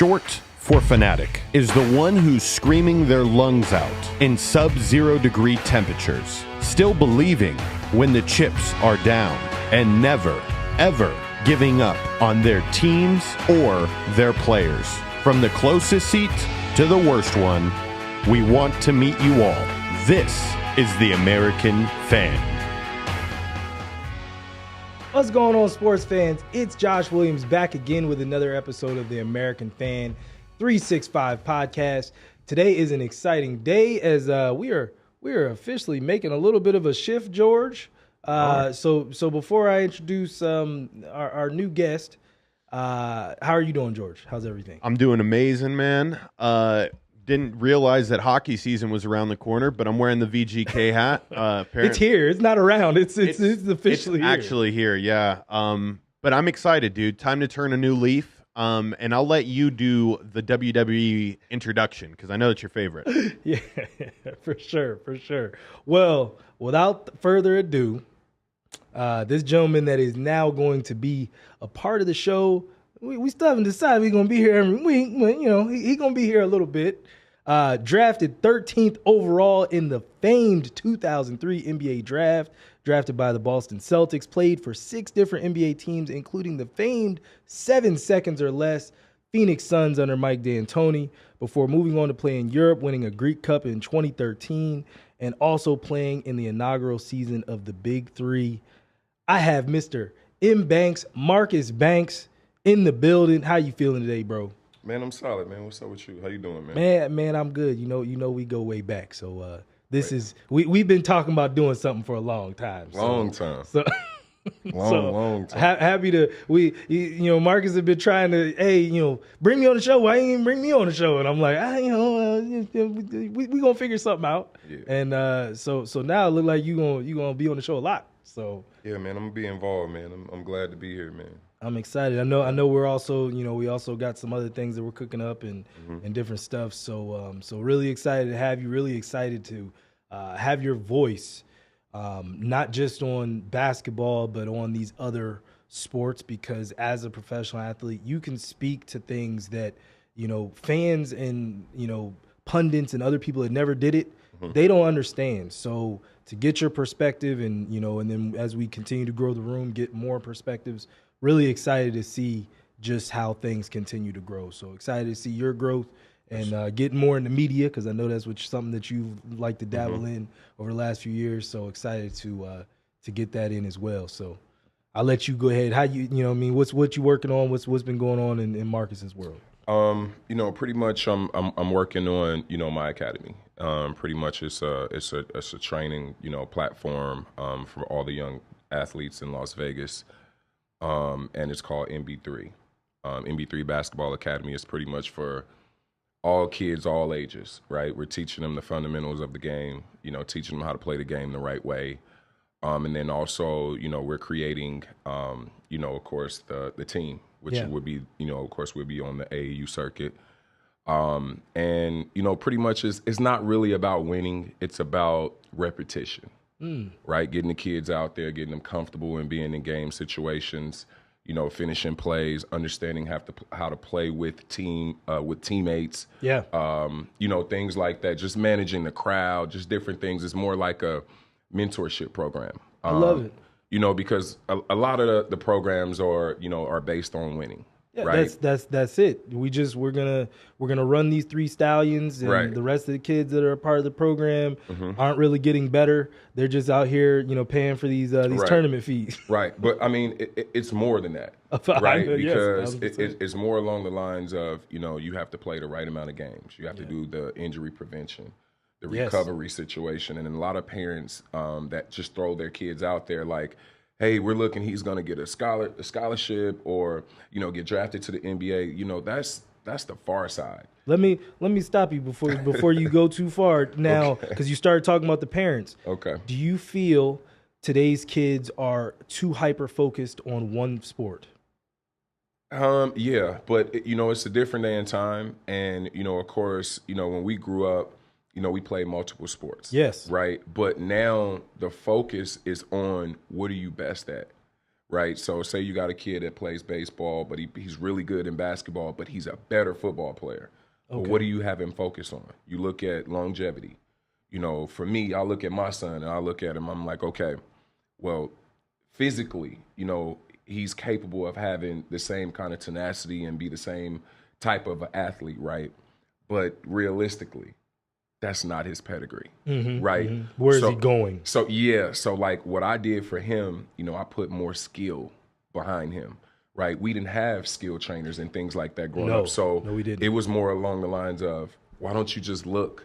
Short for fanatic is the one who's screaming their lungs out in sub-zero degree temperatures, still believing when the chips are down, and never, ever giving up on their teams or their players. From the closest seat to the worst one, we want to meet you all. This is the American Fan. What's going on, sports fans? It's Josh Williams back again with another episode of the American Fan 365 podcast. Today is an exciting day as we are officially making a little bit of a shift, George. So before I introduce our new guest, how are you doing, George? How's everything? I'm doing amazing, man. Didn't realize that hockey season was around the corner, but I'm wearing the VGK hat. It's here. It's not around. It's officially here. Actually here, yeah. But I'm excited, dude. Time to turn a new leaf. And I'll let you do the WWE introduction because I know it's your favorite. Yeah, for sure. Well, without further ado, this gentleman that is now going to be a part of the show, we still haven't decided we're going to be here every week. But, he's going to be here a little bit. Drafted 13th overall in the famed 2003 NBA draft, drafted by the Boston Celtics, played for 6 different NBA teams, including the famed 7 seconds or less Phoenix Suns under Mike D'Antoni, before moving on to play in Europe, winning a Greek Cup in 2013, and also playing in the inaugural season of the Big Three. I have Mr. M. Banks, Marcus Banks, in the building. How you feeling today, bro? Man, I'm solid, man. What's up with you? How you doing, man? Man, I'm good. You know, we go way back. So we've been talking about doing something for a long time. Long time. Happy to Marcus have been trying to, bring me on the show. Why you didn't bring me on the show? And I'm like, we gonna figure something out. Yeah. And so now it look like you gonna be on the show a lot. So yeah, man, I'm gonna be involved, man. I'm glad to be here, man. I'm excited. I know we're also, we also got some other things that we're cooking up and different stuff. So really excited to have you, really excited to have your voice, not just on basketball, but on these other sports, because as a professional athlete, you can speak to things that, fans and, pundits and other people that never did it, they don't understand. So to get your perspective and, and then as we continue to grow the room, get more perspectives, really excited to see just how things continue to grow. So excited to see your growth and getting more in the media, because I know that's something that you like to dabble in over the last few years. So excited to get that in as well. So I'll let you go ahead. How what you working on? What's been going on in Marcus's world? Pretty much I'm working on my academy. Pretty much it's a training platform for all the young athletes in Las Vegas. And it's called MB3. MB3 Basketball Academy is pretty much for all kids, all ages, right? We're teaching them the fundamentals of the game, teaching them how to play the game the right way. And then also, we're creating, of course, the team, which would be, of course, we'll be on the AAU circuit. And, pretty much it's not really about winning. It's about repetition. Right, getting the kids out there, getting them comfortable and being in game situations, finishing plays, understanding how to play with teammates, things like that. Just managing the crowd, just different things. It's more like a mentorship program. I love it. Because a lot of the programs are based on winning. Yeah, right? that's it. We're gonna run these 3 stallions, and the rest of the kids that are a part of the program aren't really getting better. They're just out here, paying for these tournament fees. Right, but I mean, it's more than that, right? Because it's more along the lines of you have to play the right amount of games. You have to do the injury prevention, the recovery situation, and a lot of parents that just throw their kids out there like, hey, we're looking, he's going to get a scholarship or, get drafted to the NBA. That's the far side. Let me stop you before you go too far now, because you started talking about the parents. Okay. Do you feel today's kids are too hyper-focused on one sport? Yeah, but, it's a different day and time. And, of course, when we grew up, we played multiple sports. Yes. Right? But now the focus is on what are you best at? right? So say you got a kid that plays baseball, but he's really good in basketball, but he's a better football player. Okay. But what do you have him focus on? You look at longevity. For me, I look at my son and I look at him, I'm like, okay, well, physically, he's capable of having the same kind of tenacity and be the same type of an athlete, right? But realistically, that's not his pedigree, right? Mm-hmm. Where is he going? So like what I did for him, I put more skill behind him, right? We didn't have skill trainers and things like that growing up. So we didn't. It was more along the lines of, why don't you just look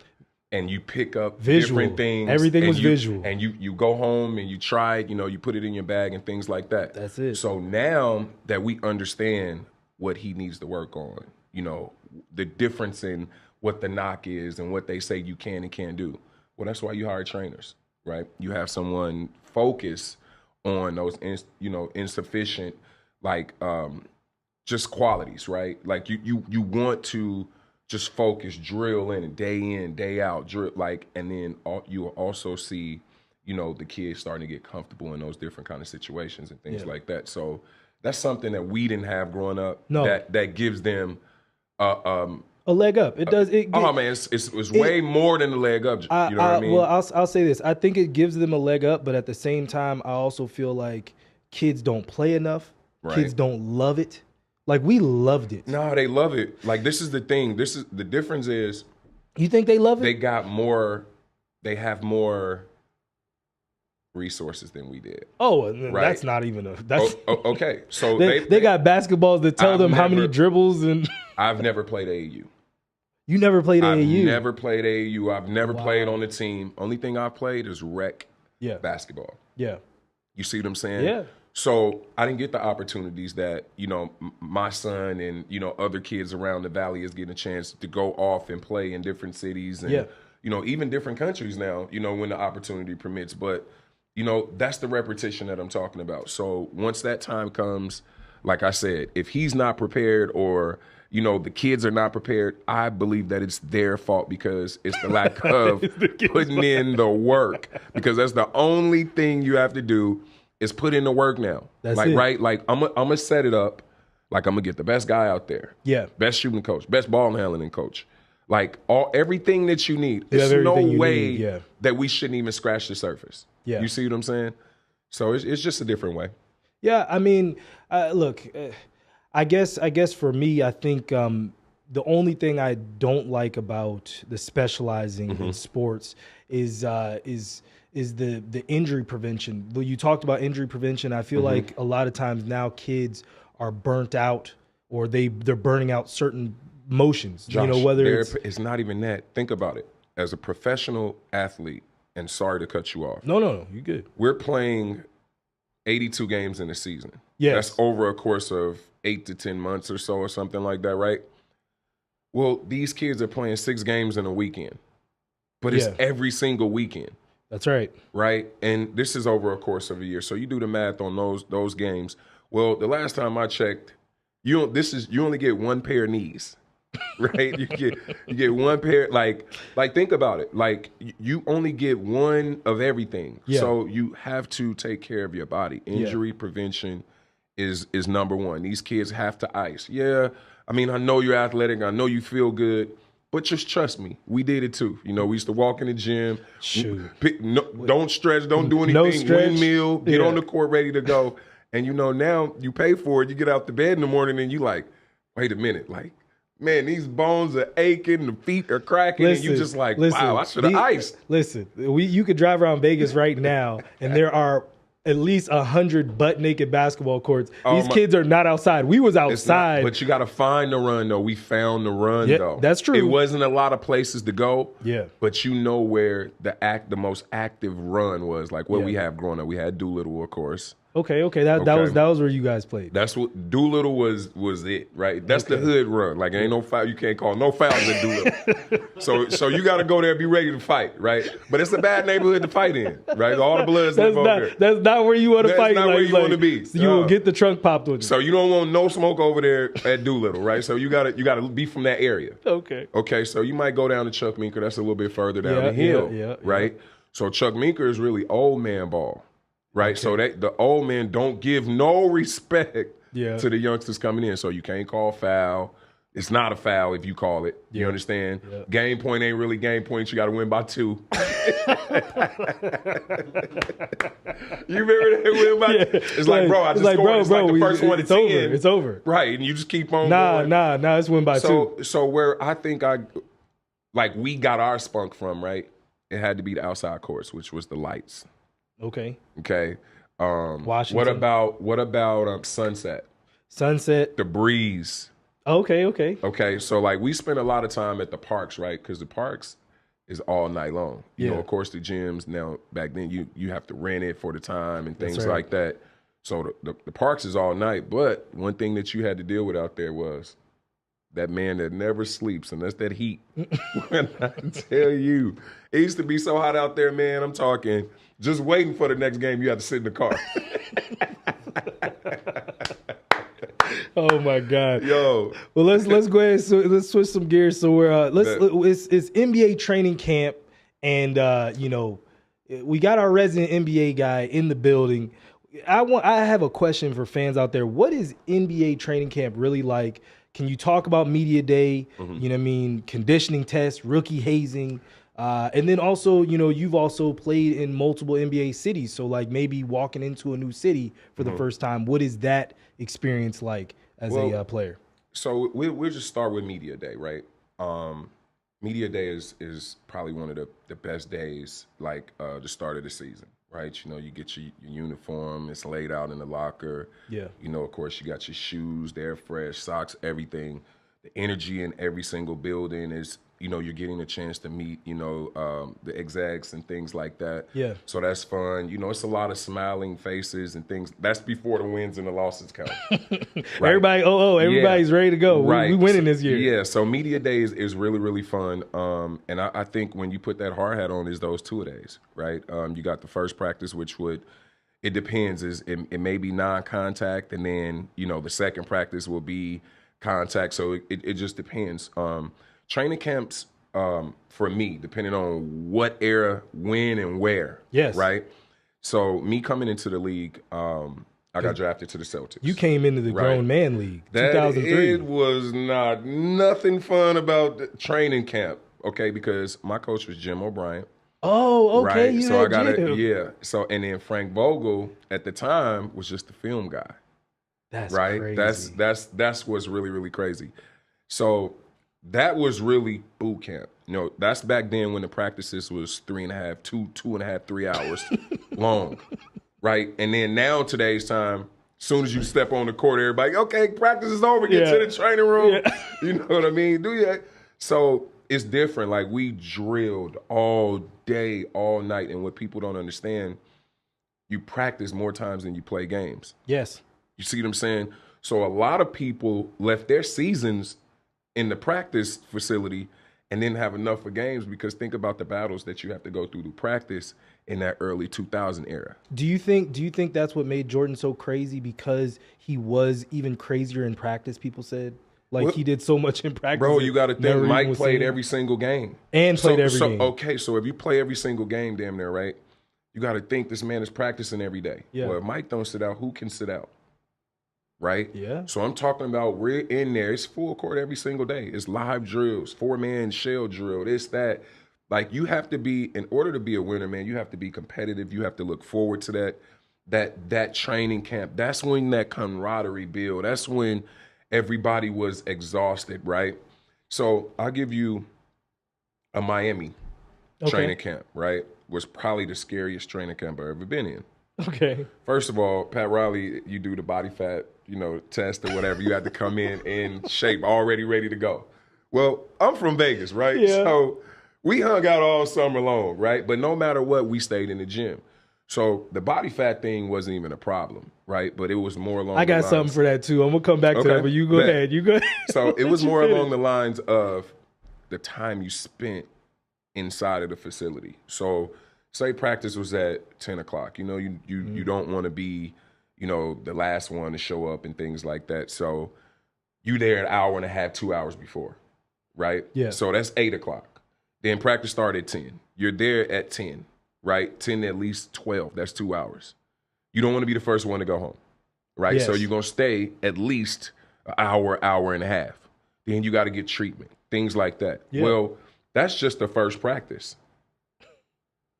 and you pick up visual. Different things. Everything was visual. And you go home and you try it, you put it in your bag and things like that. That's it. So now that we understand what he needs to work on, the difference in what the knock is and what they say you can and can't do. Well, that's why you hire trainers, right? You have someone focus on those, insufficient, just qualities, right? Like you want to just focus, drill in, day out, drill, and then you will also see, the kids starting to get comfortable in those different kind of situations and things like that. So that's something that we didn't have growing up. No. That gives them a leg up. It does. It's way more than a leg up. You know what I mean? Well, I'll say this. I think it gives them a leg up, but at the same time, I also feel like kids don't play enough. Right. Kids don't love it. Like, we loved it. No, they love it. Like, this is the thing. This is the difference is. You think they love it? They have more resources than we did. Oh, right? That's not even a. That's okay. So they got basketballs that tell them how many dribbles and. I've never played AAU. You never played AAU? I've never played AAU. I've never played on the team. Only thing I've played is rec basketball. Yeah. You see what I'm saying? Yeah. So I didn't get the opportunities that, my son and, other kids around the valley is getting a chance to go off and play in different cities and, even different countries now, when the opportunity permits. But, that's the repetition that I'm talking about. So once that time comes, like I said, if he's not prepared or, the kids are not prepared, I believe that it's their fault because it's the lack of putting in the work. Because that's the only thing you have to do is put in the work now. That's it. Right? Like, I'm gonna set it up. Like, I'm gonna get the best guy out there. Yeah. Best shooting coach, best ball handling coach. Like, everything that you need. There's no way that we shouldn't even scratch the surface. Yeah. You see what I'm saying? So it's just a different way. Yeah, I mean, look, I guess for me, I think the only thing I don't like about the specializing in sports is the injury prevention. You talked about injury prevention. I feel like a lot of times now kids are burnt out or they're burning out certain motions. Josh, whether it's not even that. Think about it. As a professional athlete, and sorry to cut you off. No, you good. We're playing 82 games in a season. Yes. That's over a course of 8 to 10 months or so or something like that, right? Well, these kids are playing 6 games in a weekend, but it's every single weekend. That's right. Right? And this is over a course of a year. So you do the math on those games. Well, the last time I checked, you only get one pair of knees. Right? You get one pair, like think about it. Like, you only get one of everything. Yeah. So you have to take care of your body. Injury prevention is number one. These kids have to ice. Yeah, I mean, I know you're athletic. I know you feel good. But just trust me, we did it too. We used to walk in the gym. Shoot. Don't stretch. Don't do anything. No stretch. Windmill. Get on the court ready to go. And now you pay for it. You get out the bed in the morning and you like, wait a minute. Like, man, these bones are aching. The feet are cracking. And you just like, wow, I should have iced. Listen, you could drive around Vegas right now and there are at least 100 butt-naked basketball courts. These kids are not outside. We was outside. But you got to find the run, though. We found the run, though. That's true. It wasn't a lot of places to go. Yeah. But where the most active run was, like what we have growing up. We had Doolittle, of course. Okay. That was where you guys played. That's what Doolittle was it, right? That's the hood run. Like, ain't no foul. You can't call no fouls at Doolittle. so you got to go there and be ready to fight, right? But it's a bad neighborhood to fight in, right? All the blood's over there. That's not where you want to fight. That's not where you want to be. So you will get the trunk popped with you. So you don't want no smoke over there at Doolittle, right? So you got to be from that area. Okay. So you might go down to Chuck Meeker. That's a little bit further down the hill, right? So Chuck Meeker is really old man ball. right? Okay. So the old men don't give no respect Yeah. to the youngsters coming in. So you can't call foul. It's not a foul if you call it. You Yeah. understand? Yeah. Game point ain't really game point. You got to win by 2. You remember that win by 2? It's like, bro, I just scored. It's like the first one to 10. It's over. Right, and you just keep on going. Nah, it's win by 2. So where I think we got our spunk from, right? It had to be the outside courts, which was the lights. Okay. Washington. What about Sunset? Sunset. The breeze. Okay. Okay, so like we spent a lot of time at the parks, right? Because the parks is all night long. You know, of course, the gyms now, back then you have to rent it for the time and things like that. So the parks is all night. But one thing that you had to deal with out there was that man that never sleeps, and that's that heat. When I tell you, it used to be so hot out there, man. I'm talking just waiting for the next game. You have to sit in the car. Oh my God, yo! Well, let's go ahead. So let's switch some gears. So we're it's NBA training camp, and we got our resident NBA guy in the building. I have a question for fans out there. What is NBA training camp really like? Can you talk about media day? You know what I mean? Conditioning tests, rookie hazing, and then also you've also played in multiple NBA cities. So like maybe walking into a new city for the first time. What is that experience like as a player? So we'll just start with media day, right? Media day is probably one of the best days, like the start of the season, right? You get your uniform, it's laid out in the locker. Yeah. Of course, you got your shoes, they're fresh, socks, everything. The energy in every single building is, you're getting a chance to meet, the execs and things like that. Yeah. So that's fun. It's a lot of smiling faces and things. That's before the wins and the losses count. Right? Everybody's ready to go. Right. We winning this year. Yeah. So media day is really, really fun. And I think when you put that hard hat on, is those 2 days, right? You got the first practice, which it depends. It may be non-contact, and then, the second practice will be contact. So it just depends. Training camps, for me, depending on what era, when, and where. Yes. Right? So me coming into the league, I got drafted to the Celtics. You came into the grown man league, 2003. It was nothing fun about the training camp, okay, because my coach was Jim O'Brien. Oh, okay. Right? So, and then Frank Vogel at the time was just the film guy. That's right. Crazy. That's what's really, really crazy. So that was really boot camp. That's back then when the practices was 2.5, 3 hours long, right? And then now today's time, as soon as you step on the court, everybody, okay, practice is over, get to the training room. Yeah. You know what I mean? Do you? So it's different. Like we drilled all day, all night, and what people don't understand, you practice more times than you play games. Yes. You see what I'm saying? So a lot of people left their seasons in the practice facility and didn't have enough for games, because think about the battles that you have to go through to practice in that early 2000 era. Do you think that's what made Jordan so crazy, because he was even crazier in practice, people said? Like, he did so much in practice. Bro, you got to think Mike played every single game. And played every game. Okay, so if you play every single game, damn near, right, you got to think this man is practicing every day. Yeah. Well, if Mike don't sit out, who can sit out? Right? Yeah. So I'm talking about we're in there. It's full court every single day. It's live drills, 4-man shell drill, this, that. Like, you have to be, in order to be a winner, man, you have to be competitive. You have to look forward to that training camp. That's when that camaraderie build. That's when everybody was exhausted, right? So I'll give you a Miami training camp, right? Was probably the scariest training camp I've ever been in. Okay. First of all, Pat Riley, you do the body fat, test or whatever. You have to come in shape, already ready to go. Well, I'm from Vegas, right? Yeah. So we hung out all summer long, right? But no matter what, we stayed in the gym. So the body fat thing wasn't even a problem, right? But it was more along I got something for that too. I'm going to come back to that, but you go ahead. You go ahead. So it was more along the lines of the time you spent inside of the facility. So say practice was at 10 o'clock. You don't want to be, the last one to show up and things like that. So you there an hour and a half, 2 hours before, right? Yeah. So that's 8 o'clock. Then practice started at 10. You're there at 10, right? 10 to at least 12. That's 2 hours. You don't want to be the first one to go home, right? So Yes. you're going to stay at least an hour, hour and a half. Then you got to get treatment, things like that. Yeah. Well, that's just the first practice.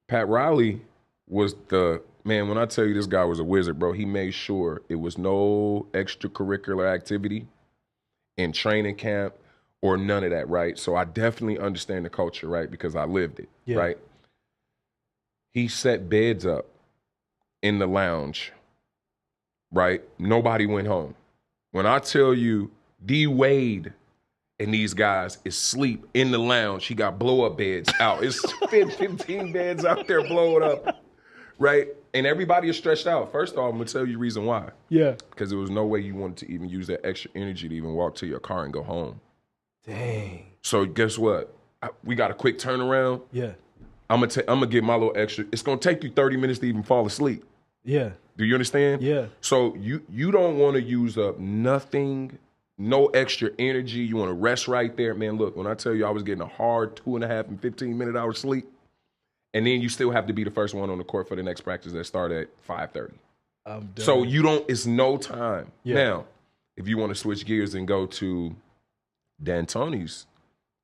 Pat Riley was the man. When I tell you this guy was a wizard, bro, he made sure it was no extracurricular activity in training camp or none of that, right? So I definitely understand the culture, right? Because I lived it, Yeah. right? He set beds up in the lounge, right? Nobody went home. When I tell you D Wade and these guys is sleep in the lounge, he got blow-up beds out. It's 15 beds out there blowing up, right? And everybody is stretched out. First off, I'm going to tell you the reason why. Yeah. Because there was no way you wanted to even use that extra energy to even walk to your car and go home. Dang. So guess what? We got a quick turnaround. Yeah. I'm gonna get my little extra. It's gonna take you 30 minutes to even fall asleep. Yeah. Do you understand? Yeah. So you don't want to use up nothing, no extra energy. You want to rest right there, man. Look, when I tell you I was getting a hard 2.5 and 15-minute hour sleep, and then you still have to be the first one on the court for the next practice that start at 5:30. I'm done. So you don't. It's no time. Yeah. Now, if you want to switch gears and go to D'Antoni's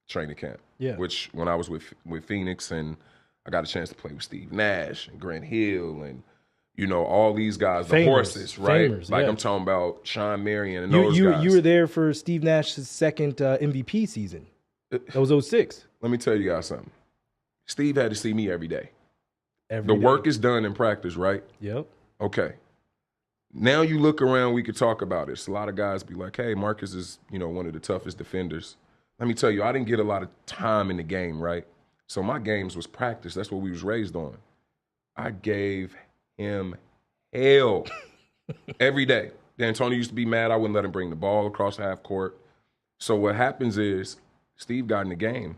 training camp, Yeah. which when I was with Phoenix and I got a chance to play with Steve Nash and Grant Hill and, you know, all these guys, the Famers. horses, right? Famers, like yeah. I'm talking about Sean Marion and those you guys. you were there for Steve Nash's second MVP season. That was 06. Let me tell you guys something. Steve had to see me every day. Every The day. work is done in practice, right? Yep. Okay. Now you look around, we could talk about this. A lot of guys be like, hey, Marcus is, you know, one of the toughest defenders. Let me tell you, I didn't get a lot of time in the game, right? So my games was practice. That's what we was raised on. I gave him hell every day. D'Antoni used to be mad I wouldn't let him bring the ball across half court. So what happens is Steve got in the game.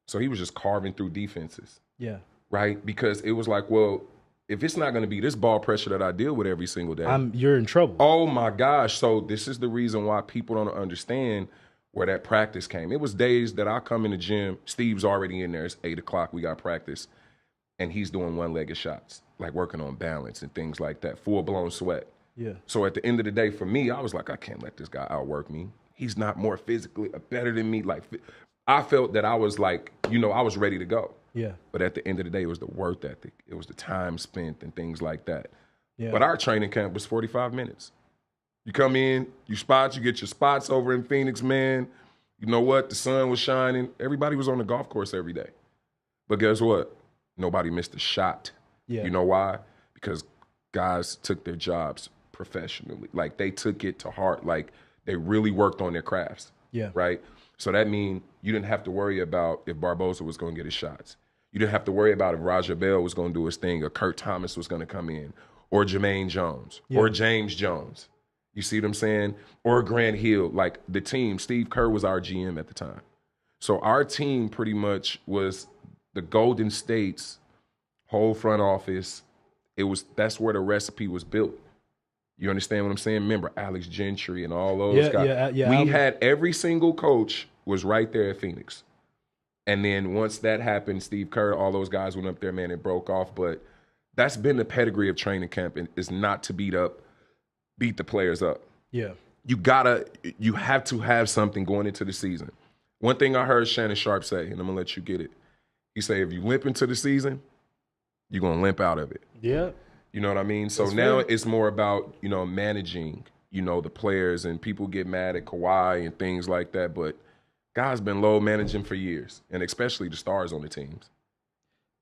So he was just carving through defenses, Yeah. right? Because it was like, well, if it's not going to be this ball pressure that I deal with every single day, You're in trouble. oh my gosh. So this is the reason why people don't understand where that practice came. It was days that I come in the gym, Steve's already in there, it's 8 o'clock, we got practice, and he's doing one-legged shots, like working on balance and things like that, full-blown sweat. Yeah. So at the end of the day, for me, I was like, I can't let this guy outwork me. He's not more physically better than me. Like, I felt that I was like, you know, I was ready to go. Yeah. But at the end of the day, it was the work ethic. It was the time spent and things like that. Yeah. But our training camp was 45 minutes. You come in, you get your spots over in Phoenix, man. You know what? The sun was shining. Everybody was on the golf course every day. But guess what? Nobody missed a shot. Yeah. You know why? Because guys took their jobs professionally. Like, they took it to heart. Like, they really worked on their crafts. Yeah. Right? So that means you didn't have to worry about if Barbosa was going to get his shots. You didn't have to worry about if Raja Bell was going to do his thing or Kurt Thomas was going to come in or Jermaine Jones or James Jones. You see what I'm saying? Or Grant Hill. Like, the team, Steve Kerr was our GM at the time. So our team pretty much was the Golden State's whole front office. That's where the recipe was built. You understand what I'm saying? Remember Alex Gentry and all those guys. We had every single coach was right there at Phoenix. And then once that happened, Steve Kerr, all those guys went up there, man, it broke off. But that's been the pedigree of training camp, and is not to beat the players up. Yeah. You have to have something going into the season. One thing I heard Shannon Sharp say, and I'm gonna let you get it. He say, if you limp into the season, you're gonna limp out of it. Yeah. You know what I mean? So That's now fair. it's more about, you know, managing, you know, the players, and people get mad at Kawhi and things like that. But guys been low managing for years, and especially the stars on the teams.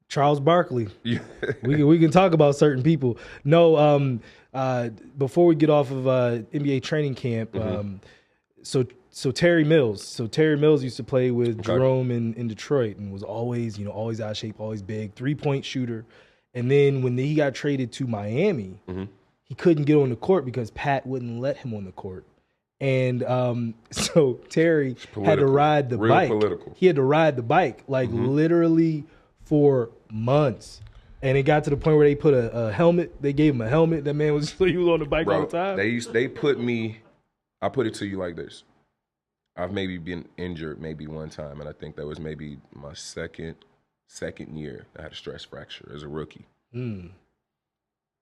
Charles Barkley. Yeah. We can talk about certain people. No, before we get off of NBA training camp, so Terry Mills. So Terry Mills used to play with Jerome in Detroit and was always out of shape, always big, 3-point shooter. And then when he got traded to Miami, he couldn't get on the court because Pat wouldn't let him on the court. And so Terry had to ride the bike. Political. He had to ride the bike, like literally for months. And it got to the point where they put a helmet. They gave him a helmet. That man he was on the bike all the time. They put me, I put it to you like this. I've maybe been injured maybe one time, and I think that was maybe my second year. I had a stress fracture as a rookie.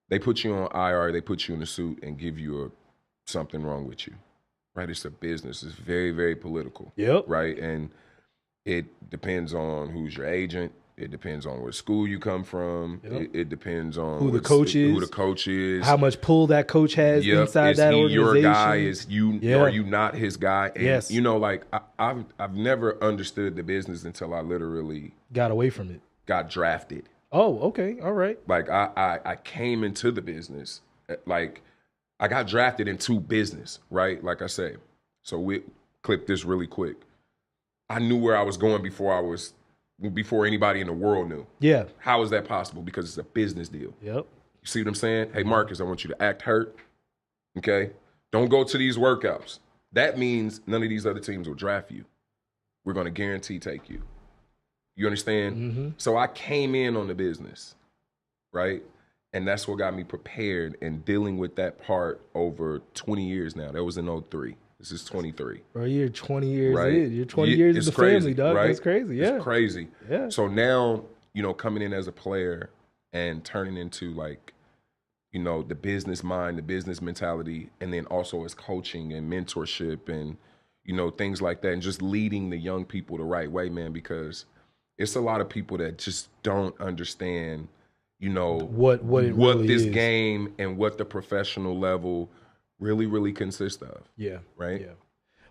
They put you on IR, they put you in a suit and give you something wrong with you, right? It's a business. It's very, very political, Yep. right? And it depends on who's your agent. It depends on what school you come from. Yep. It depends on who the coach is, how much pull that coach has inside that organization. Your guy? Is you? Are you not his guy? And, yes. You know, like I've never understood the business until I literally got away from it. Got drafted. Oh, okay, all right. Like I came into the business, like I got drafted into business, right? Like I say, so we clip this really quick. I knew where I was going before anybody in the world knew. Yeah. How is that possible? Because it's a business deal. Yep. You see what I'm saying? Hey, Marcus, I want you to act hurt. Okay? Don't go to these workouts. That means none of these other teams will draft you. We're going to guarantee take you. You understand? Mm-hmm. So I came in on the business, right? And that's what got me prepared and dealing with that part over 20 years now. That was in 03. This is 23. Bro, you're 20 years right? in. You're 20 years in the family, dog. Right? That's crazy, yeah. It's crazy. Yeah. So now, you know, coming in as a player and turning into like, you know, the business mind, the business mentality, and then also as coaching and mentorship and, you know, things like that, and just leading the young people the right way, man, because it's a lot of people that just don't understand, you know, what really this is. game and what the professional level really consists of. Yeah. Right? Yeah.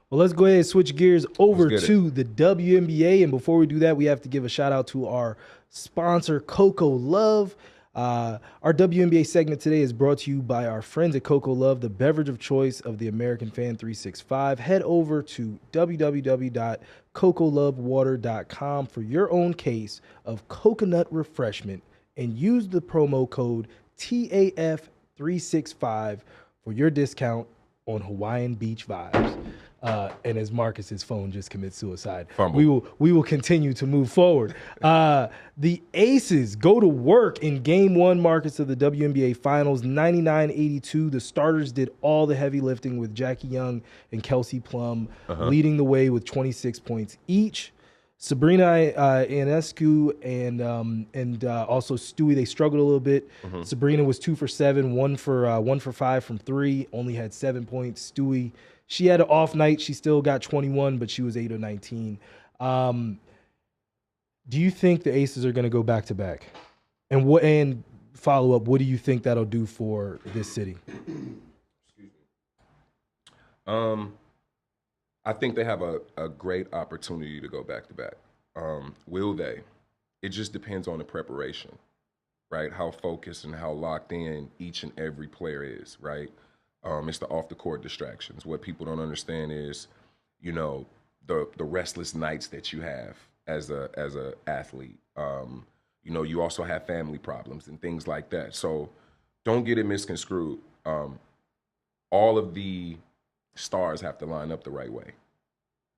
Well, let's go ahead and switch gears over to the WNBA. And before we do that, we have to give a shout out to our sponsor, CocoLove. Our WNBA segment today is brought to you by our friends at CocoLove, the beverage of choice of the American Fan 365. Head over to www.cocolovewater.com for your own case of coconut refreshment and use the promo code TAF365 for your discount on Hawaiian Beach vibes. And as Marcus's phone just commits suicide, we will continue to move forward. The Aces go to work in Game 1, Marcus, of the WNBA Finals, 99-82. The starters did all the heavy lifting with Jackie Young and Kelsie Plum leading the way with 26 points each. Sabrina Ionescu and also Stewie, they struggled a little bit. Sabrina was 2 for 7, 1 for 5 from 3, only had 7 points. Stewie, she had an off night. She still got 21, but she was 8 of 19. Do you think the Aces are going to go back to back? And follow up, what do you think that'll do for this city? Excuse me. I think they have a great opportunity to go back to back. Will they? It just depends on the preparation, right? How focused and how locked in each and every player is, right? It's the off the court distractions. What people don't understand is, you know, the restless nights that you have as a athlete. You know, you also have family problems and things like that. So don't get it misconstrued. All of the stars have to line up the right way.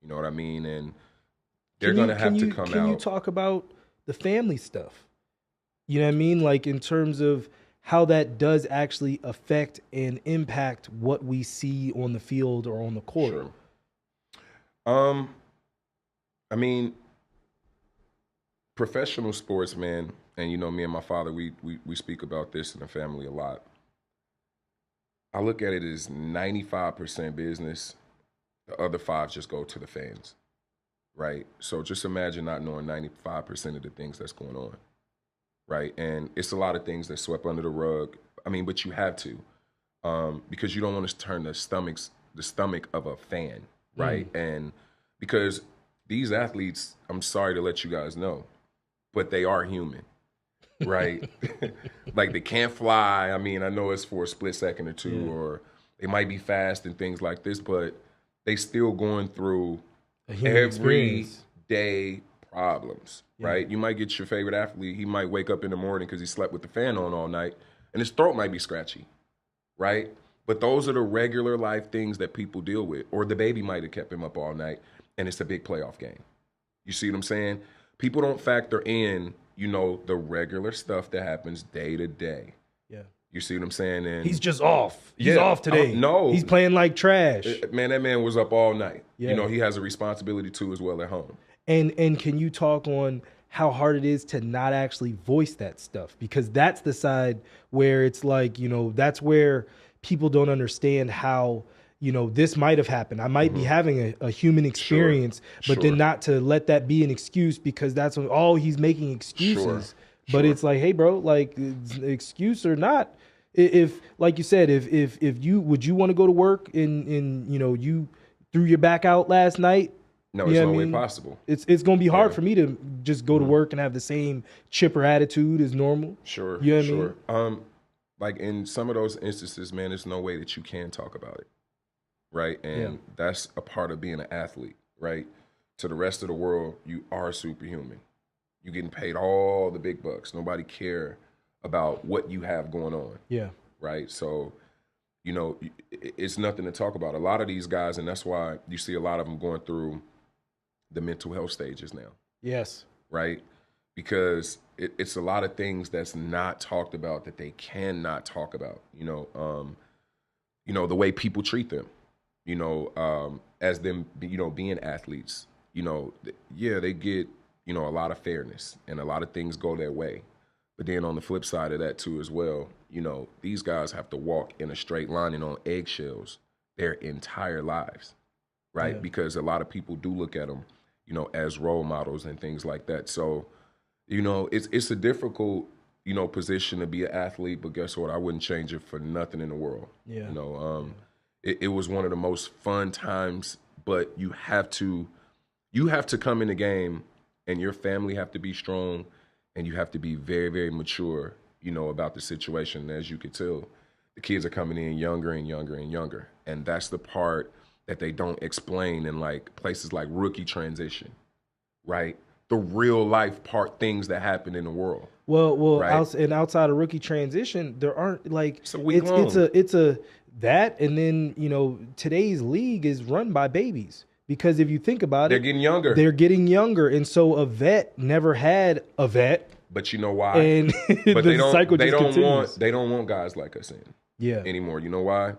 You know what I mean? And they're going to have to come out. Can you talk about the family stuff? You know what I mean? Like in terms of how that does actually affect and impact what we see on the field or on the court. Sure. I mean, professional sports, man, and you know, me and my father, we speak about this in the family a lot. I look at it as 95% business. The other 5 just go to the fans, right? So just imagine not knowing 95% of the things that's going on, right? And it's a lot of things that's swept under the rug. I mean, but you have to, because you don't want to turn the stomach of a fan, right? And because these athletes, I'm sorry to let you guys know, but they are human. Right? Like they can't fly. I mean, I know it's for a split second or two, or they might be fast and things like this, but they still going through everyday problems, right? You might get your favorite athlete. He might wake up in the morning because he slept with the fan on all night and his throat might be scratchy, right? But those are the regular life things that people deal with. Or the baby might have kept him up all night and it's a big playoff game. You see what I'm saying? People don't factor in, you know, the regular stuff that happens day to day. Yeah. You see what I'm saying? And he's just off. He's off today. No. He's playing like trash. Man, that man was up all night. Yeah. You know, he has a responsibility too as well at home. And can you talk on how hard it is to not actually voice that stuff, because that's the side where it's like, that's where people don't understand how, this might have happened. I might be having a human experience, but then not to let that be an excuse, because that's when, he's making excuses. But it's like, hey, bro, like, excuse or not, if like you said, if you would you want to go to work and you threw your back out last night? No, it's no way possible. It's going to be hard for me to just go to work and have the same chipper attitude as normal. Sure, you know what I mean? Like in some of those instances, man, there's no way that you can talk about it, right? And that's a part of being an athlete, right? To the rest of the world, you are superhuman. You're getting paid all the big bucks. Nobody care about what you have going on. Yeah. Right? So, it's nothing to talk about. A lot of these guys, and that's why you see a lot of them going through the mental health stages now. Yes. Right? Because it's a lot of things that's not talked about that they cannot talk about. The way people treat them, as them, being athletes, they get, a lot of fairness and a lot of things go their way. But then on the flip side of that too as well, these guys have to walk in a straight line and on eggshells their entire lives, right? Yeah. Because a lot of people do look at them, as role models and things like that. So, it's a difficult, position to be an athlete, but guess what? I wouldn't change it for nothing in the world. Yeah. It was one of the most fun times, but you have to come in the game and your family have to be strong and you have to be very, very mature, about the situation. As you could tell, the kids are coming in younger and younger and younger. And that's the part that they don't explain in like places like rookie transition, right? The real life part, things that happen in the world. Well, right? And outside of rookie transition, there aren't like it's a that, and then today's league is run by babies, because if you think about they're getting younger. They're getting younger, and so a vet never had a vet. But you know why? And but they don't want guys like us anymore. You know why?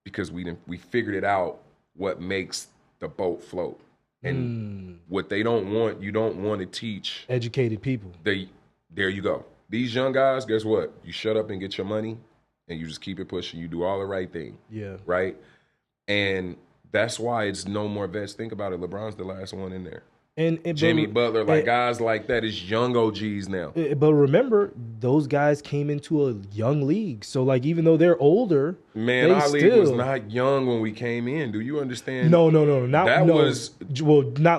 Because we figured it out what makes the boat float. And what they don't want, you don't want to teach educated people. There you go. These young guys, guess what? You shut up and get your money and you just keep it pushing. You do all the right thing. Yeah. Right? And that's why it's no more vets. Think about it. LeBron's the last one in there. And Jimmy Butler, guys like that is young OGs now. But remember, those guys came into a young league. So, like, even though they're older, man, our league was not young when we came in. Do you understand? No. Not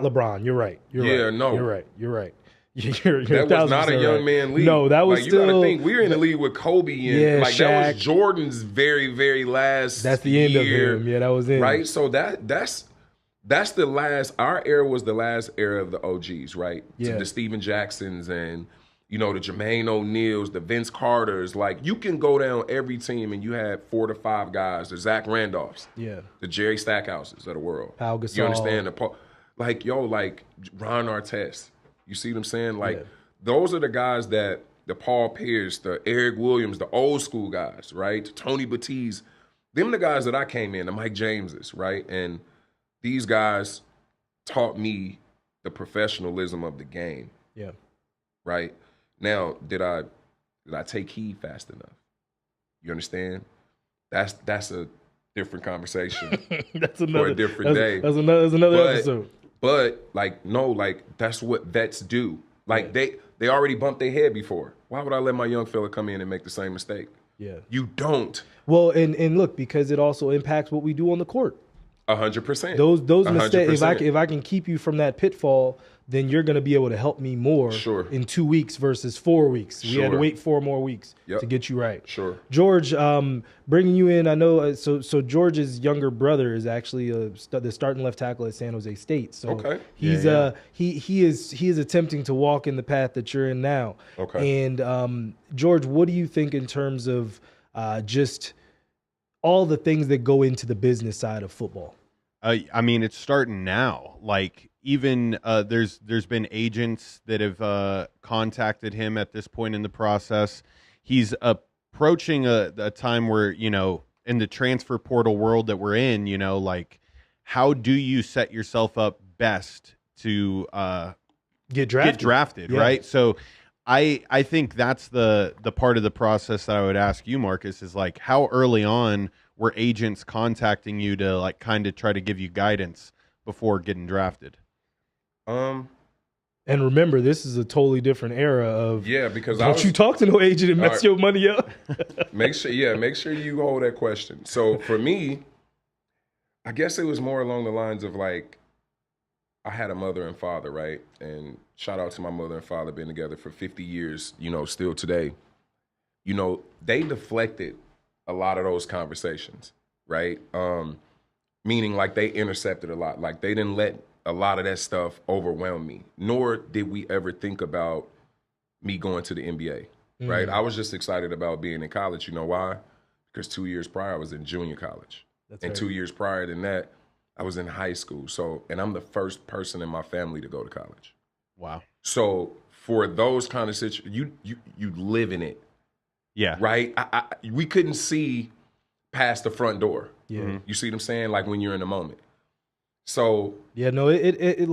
LeBron. You're right. You're right. That was not a young man league. No, that was like, still. You gotta think, we were in the league with Kobe and Shaq. That was Jordan's very, very last. That's the end of him. Yeah, that was it. Right. So that's the last. Our era was the last era of the OGs, right? Yeah. The Steven Jacksons and the Jermaine O'Neals, the Vince Carters. Like, you can go down every team and you had 4 to 5 guys. The Zach Randolphs. Yeah. The Jerry Stackhouses of the world. Pau Gasol. You understand like Ron Artest. You see what I'm saying? Like, those are the guys that the Paul Pierce, the Eric Williams, the old school guys, right? Tony Batiste. Them the guys that I came in, the Mike Jameses, right? And these guys taught me the professionalism of the game. Yeah. Right? Now, did I take heed fast enough? You understand? That's a different conversation. That's another for a different day. That's another episode. But that's what vets do. Like, they already bumped their head before. Why would I let my young fella come in and make the same mistake? Yeah. You don't. Well, and look, because it also impacts what we do on the court. 100%. Those mistakes. If I can keep you from that pitfall, then you're going to be able to help me more. Sure. In 2 weeks versus 4 weeks. We had to wait 4 more weeks to get you right. Sure. George, bringing you in, I know. So George's younger brother is actually the starting left tackle at San Jose State. So he's he is attempting to walk in the path that you're in now. Okay. And George, what do you think in terms of just all the things that go into the business side of football? I mean, it's starting now. Like, even there's been agents that have contacted him at this point in the process. He's approaching a time where, in the transfer portal world that we're in, like, how do you set yourself up best to get drafted, right? So I think that's the part of the process that I would ask you, Marcus, is like how early on were agents contacting you to like kind of try to give you guidance before getting drafted? And remember, this is a totally different era of because don't you talk to no agent and mess your money up. make sure you hold that question. So for me, I guess it was more along the lines of like I had a mother and father, right? And shout out to my mother and father, been together for 50 years, still today. They deflected a lot of those conversations, right? Meaning like they intercepted a lot. Like they didn't let a lot of that stuff overwhelmed me, nor did we ever think about me going to the NBA, right? I was just excited about being in college. You know why? Because 2 years prior, I was in junior college. That's and right. 2 years prior than that, I was in high school. So, and I'm the first person in my family to go to college. Wow. So for those kind of situations, you live in it. Yeah. Right? We couldn't see past the front door. Yeah. You see what I'm saying? Like when you're in the moment. So yeah, no, it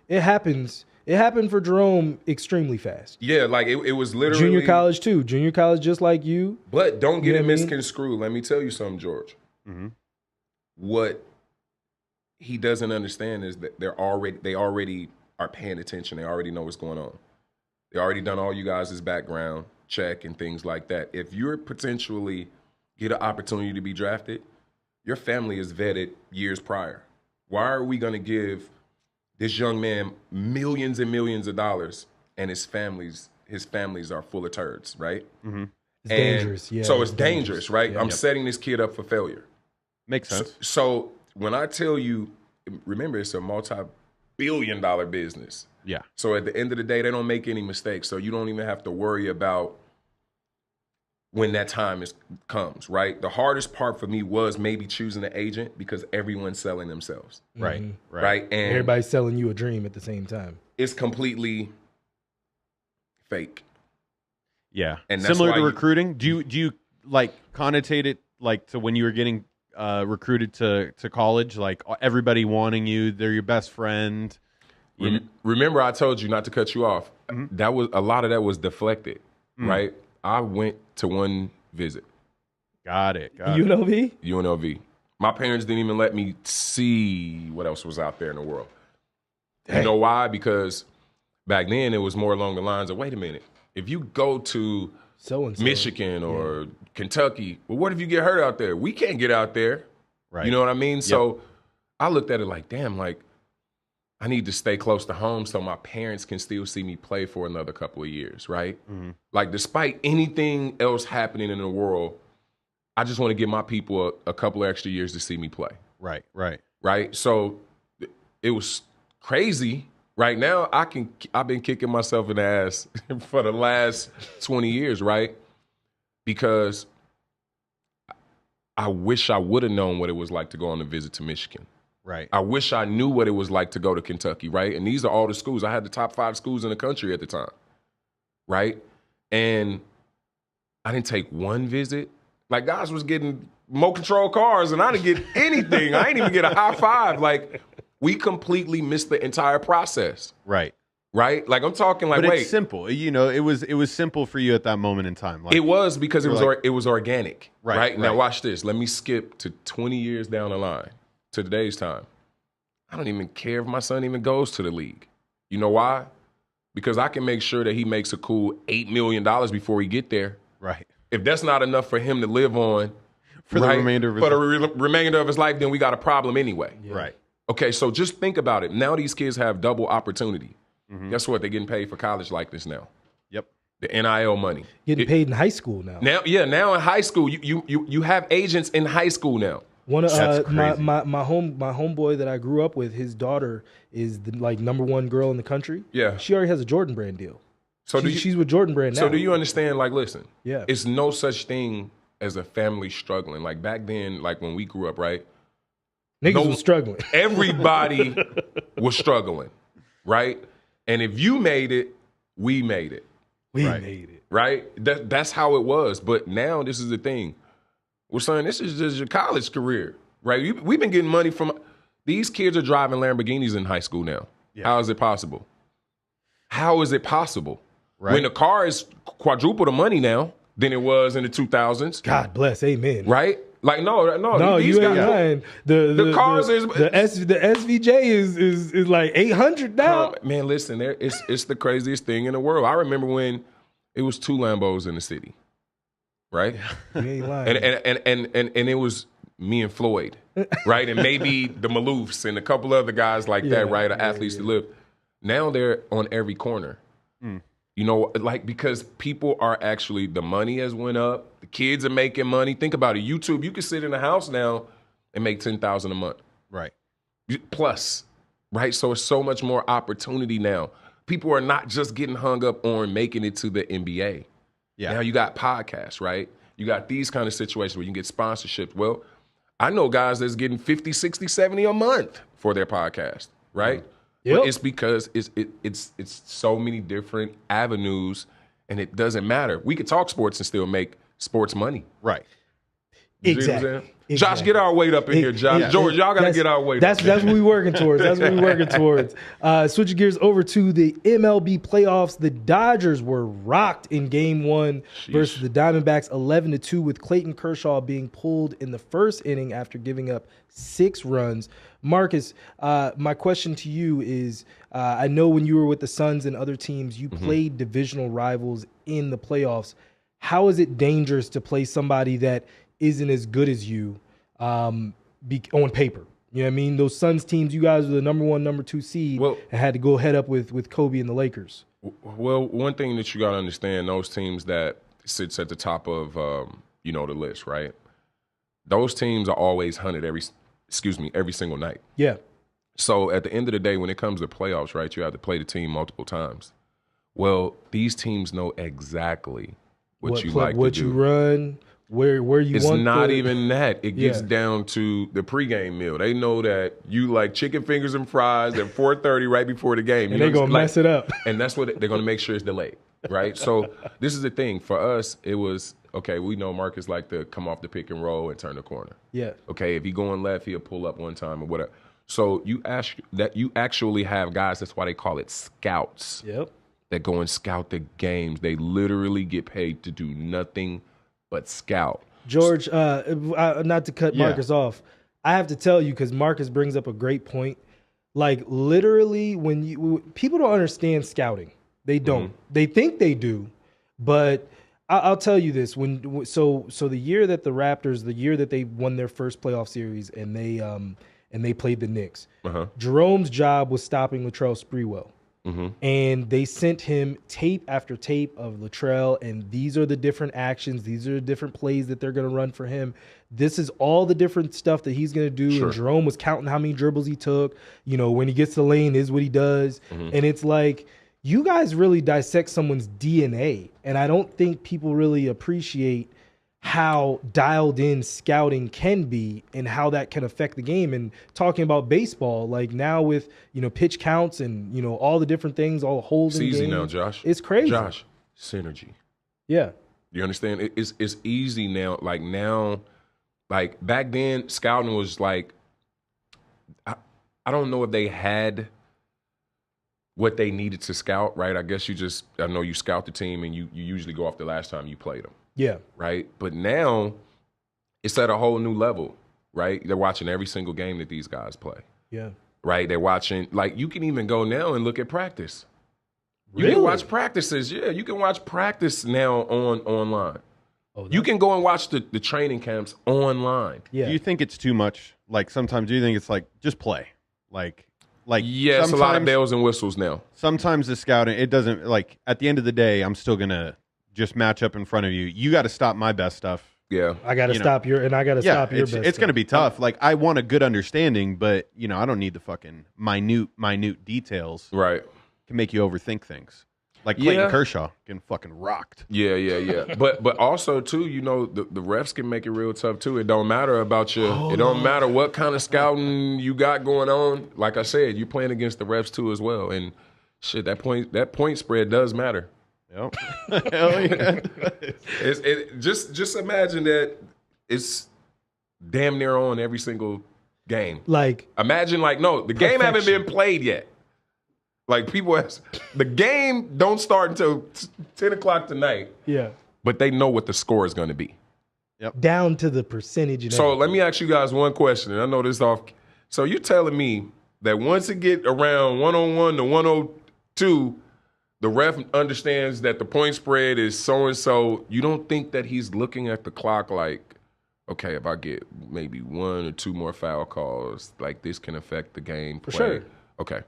happens. It happened for Jerome extremely fast. Yeah, like it was literally junior college too. Junior college, just like you. But don't get it misconstrued. Let me tell you something, George. What he doesn't understand is that they already are paying attention. They already know what's going on. They already done all you guys' background check and things like that. If you're potentially get an opportunity to be drafted, your family is vetted years prior. Why are we going to give this young man millions and millions of dollars and his families are full of turds, right? It's dangerous. Yeah. So it's dangerous, right? Yeah. I'm setting this kid up for failure. Makes sense. So when I tell you, remember, it's a multi-billion-dollar business. Yeah. So at the end of the day, they don't make any mistakes. So you don't even have to worry about when that time comes, right? The hardest part for me was maybe choosing an agent because everyone's selling themselves. Right. Right. And everybody's selling you a dream at the same time. It's completely fake. Yeah. And that's similar why to recruiting. Do you like connotate it like to when you were getting recruited to college, like everybody wanting you, they're your best friend? Remember, I told you not to cut you off. That was a lot of that was deflected, right? I went to one visit. Got it. UNLV? UNLV. My parents didn't even let me see what else was out there in the world. Dang. You know why? Because back then it was more along the lines of, wait a minute, if you go to So-and-so. Michigan or Kentucky, well, what if you get hurt out there? We can't get out there. Right. You know what I mean? Yep. So I looked at it like, damn, like I need to stay close to home so my parents can still see me play for another couple of years, right? Like despite anything else happening in the world, I just want to give my people a couple of extra years to see me play. Right. So it was crazy. Right now, I've been kicking myself in the ass for the last 20 years, right? Because I wish I would have known what it was like to go on a visit to Michigan. Right. I wish I knew what it was like to go to Kentucky, right? And these are all the schools. I had the top 5 schools in the country at the time, right? And I didn't take one visit. Like, guys was getting remote control cars, and I didn't get anything. I didn't even get a high five. Like, we completely missed the entire process. Right. Like, I'm talking like, but it's simple. You know, it was simple for you at that moment in time. Like, it was because it was organic. Right. Now, watch this. Let me skip to 20 years down the line. To today's time, I don't even care if my son even goes to the league. You know why? Because I can make sure that he makes a cool $8 million before he get there. Right. If that's not enough for him to live on for the remainder of his life, then we got a problem anyway. Yeah. Right. Okay, so just think about it. Now these kids have double opportunity. Guess what? They're getting paid for college like this now. Yep. The NIL money. Getting paid in high school now. Now in high school, you have agents in high school now. One of my homeboy that I grew up with, his daughter is the number one girl in the country. Yeah. She already has a Jordan Brand deal. So she's with Jordan Brand now. So do you understand, like, listen, yeah, it's no such thing as a family struggling. Like back then, like when we grew up, right? Niggas was struggling. Everybody was struggling, right? And if you made it, we made it. We made it. Right? That's how it was. But now this is the thing. We're saying this is just your college career, right? We've been getting money from – these kids are driving Lamborghinis in high school now. Yeah. How is it possible? How is it possible? Right. When the car is quadruple the money now than it was in the 2000s. God bless, amen. Right? Like, no, You ain't lying. The cars the SVJ is like 800 now. Man, listen, it's the craziest thing in the world. I remember when it was 2 Lambos in the city, right? You ain't lying. And it was me and Floyd, right? And maybe the Maloofs and a couple other guys like that, right? Athletes that live. Now they're on every corner. You know, like, because people are actually, the money has went up. The kids are making money. Think about it. YouTube, you can sit in a house now and make $10,000 a month. Right. Plus, right? So it's so much more opportunity now. People are not just getting hung up on making it to the NBA. Yeah. Now you got podcasts, right? You got these kind of situations where you can get sponsorship. Well, I know guys that's getting 50, 60, 70 a month for their podcast, right? Yep. But it's because it's so many different avenues, and it doesn't matter. We could talk sports and still make sports money. Right. You see what I'm saying? Josh, get our weight up in here, Josh. Yeah. George, y'all got to get our weight up. That's what we're working towards. Switching gears over to the MLB playoffs. The Dodgers were rocked in Game 1 versus the Diamondbacks 11-2, with Clayton Kershaw being pulled in the first inning after giving up 6 runs. Marcus, my question to you is, I know when you were with the Suns and other teams, you played divisional rivals in the playoffs. How is it dangerous to play somebody that isn't as good as you on paper? You know what I mean? Those Suns teams, you guys were the number 1, number 2 seed, and had to go head up with Kobe and the Lakers. Well, one thing that you got to understand, those teams that sits at the top of the list, right? Those teams are always hunted every single night. Yeah. So at the end of the day, when it comes to playoffs, right, you have to play the team multiple times. Well, these teams know exactly what you like to do. What you run, where you want. It's not even that. It gets down to the pregame meal. They know that you like chicken fingers and fries at 4:30 right before the game. And they're going to mess it up. And that's what they're going to make sure it's delayed, right? So this is the thing. For us, it was, okay, we know Marcus like to come off the pick and roll and turn the corner. Yeah. Okay, if he going left, he'll pull up one time or whatever. So you actually have guys, that's why they call it scouts. Yep. That go and scout the games. They literally get paid to do nothing but scout. George, not to cut Marcus off, I have to tell you, because Marcus brings up a great point. Like, literally, people don't understand scouting. They don't. They think they do, but I'll tell you this: so the year that the Raptors, the year that they won their first playoff series, and they played the Knicks, Jerome's job was stopping Latrell Sprewell. And they sent him tape after tape of Latrell, and these are the different actions, these are the different plays that they're going to run for him. This is all the different stuff that he's going to do. Sure. And Jerome was counting how many dribbles he took. You know, when he gets to the lane, this is what he does. And it's like, you guys really dissect someone's DNA, and I don't think people really appreciate how dialed in scouting can be and how that can affect the game. And talking about baseball, like now with, pitch counts and, all the different things, all the holes in the game. It's easy now, Josh. It's crazy. Josh, synergy. Yeah. You understand? It's easy now. Like back then, scouting was like, I don't know if they had what they needed to scout, right? I guess I know you scout the team and you usually go off the last time you played them. Yeah. Right. But now it's at a whole new level, right? They're watching every single game that these guys play. Yeah. Right. They're watching, like, you can even go now and look at practice. You Really? can watch practices. Yeah. You can watch practice now online. Oh, you can go and watch the training camps online. Yeah. Do you think it's too much? Like, sometimes do you think it's like, just play? Like yes, a lot of bells and whistles now. Sometimes the scouting, it doesn't, like, at the end of the day, I'm still going to just match up in front of you. You got to stop my best stuff. Yeah. I got to stop your best It's going to be tough. Like, I want a good understanding, but, I don't need the fucking minute details. Right. Can make you overthink things. Like Clayton Kershaw getting fucking rocked. Yeah. But also, too, the refs can make it real tough, too. It don't matter about it don't matter what kind of scouting you got going on. Like I said, you're playing against the refs, too, as well. And, shit, that point spread does matter. Yep. Hell yeah. Just imagine that it's damn near on every single game. Like, imagine, the game haven't been played yet. Like people, the game don't start until 10 o'clock tonight. Yeah. But they know what the score is going to be. Yep. Down to the percentage. And so everything. let me ask you guys one question, and I know this off. So you're telling me that once it get around 101 to 102, the ref understands that the point spread is so-and-so. You don't think that he's looking at the clock like, okay, if I get maybe 1 or 2 more foul calls, like this can affect the game play? For sure. Okay.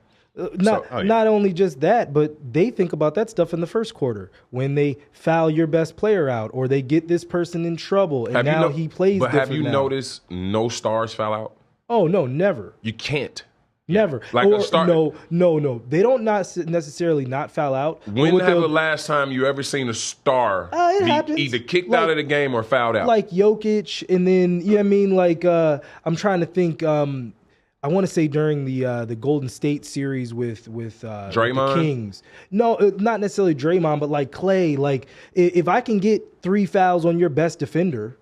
Not only just that, but they think about that stuff in the first quarter when they foul your best player out or they get this person in trouble and now he plays different. But have you noticed no stars foul out? Oh, no, never. You can't. Never. Like a star. No. They don't not necessarily not foul out. When have the last time you ever seen a star be either kicked out of the game or fouled out? Like Jokic, and then, you know what I mean? Like, I'm trying to think, I want to say during the Golden State series with Draymond? the Kings. No, not necessarily Draymond, but like Clay. Like, if I can get 3 fouls on your best defender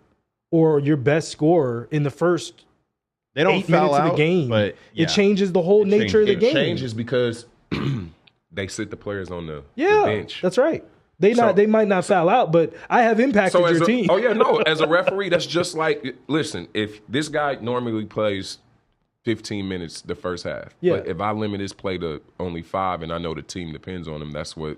or your best scorer in the first they don't 8 foul minutes out, of the game, but it changes the whole nature of the game. It changes because they sit the players on the bench. That's right. They might not foul out, but I have impacted your team. Oh yeah, no. As a referee, that's just like, listen, if this guy normally plays 15 minutes the first half, but if I limit his play to only 5 and I know the team depends on him, that's what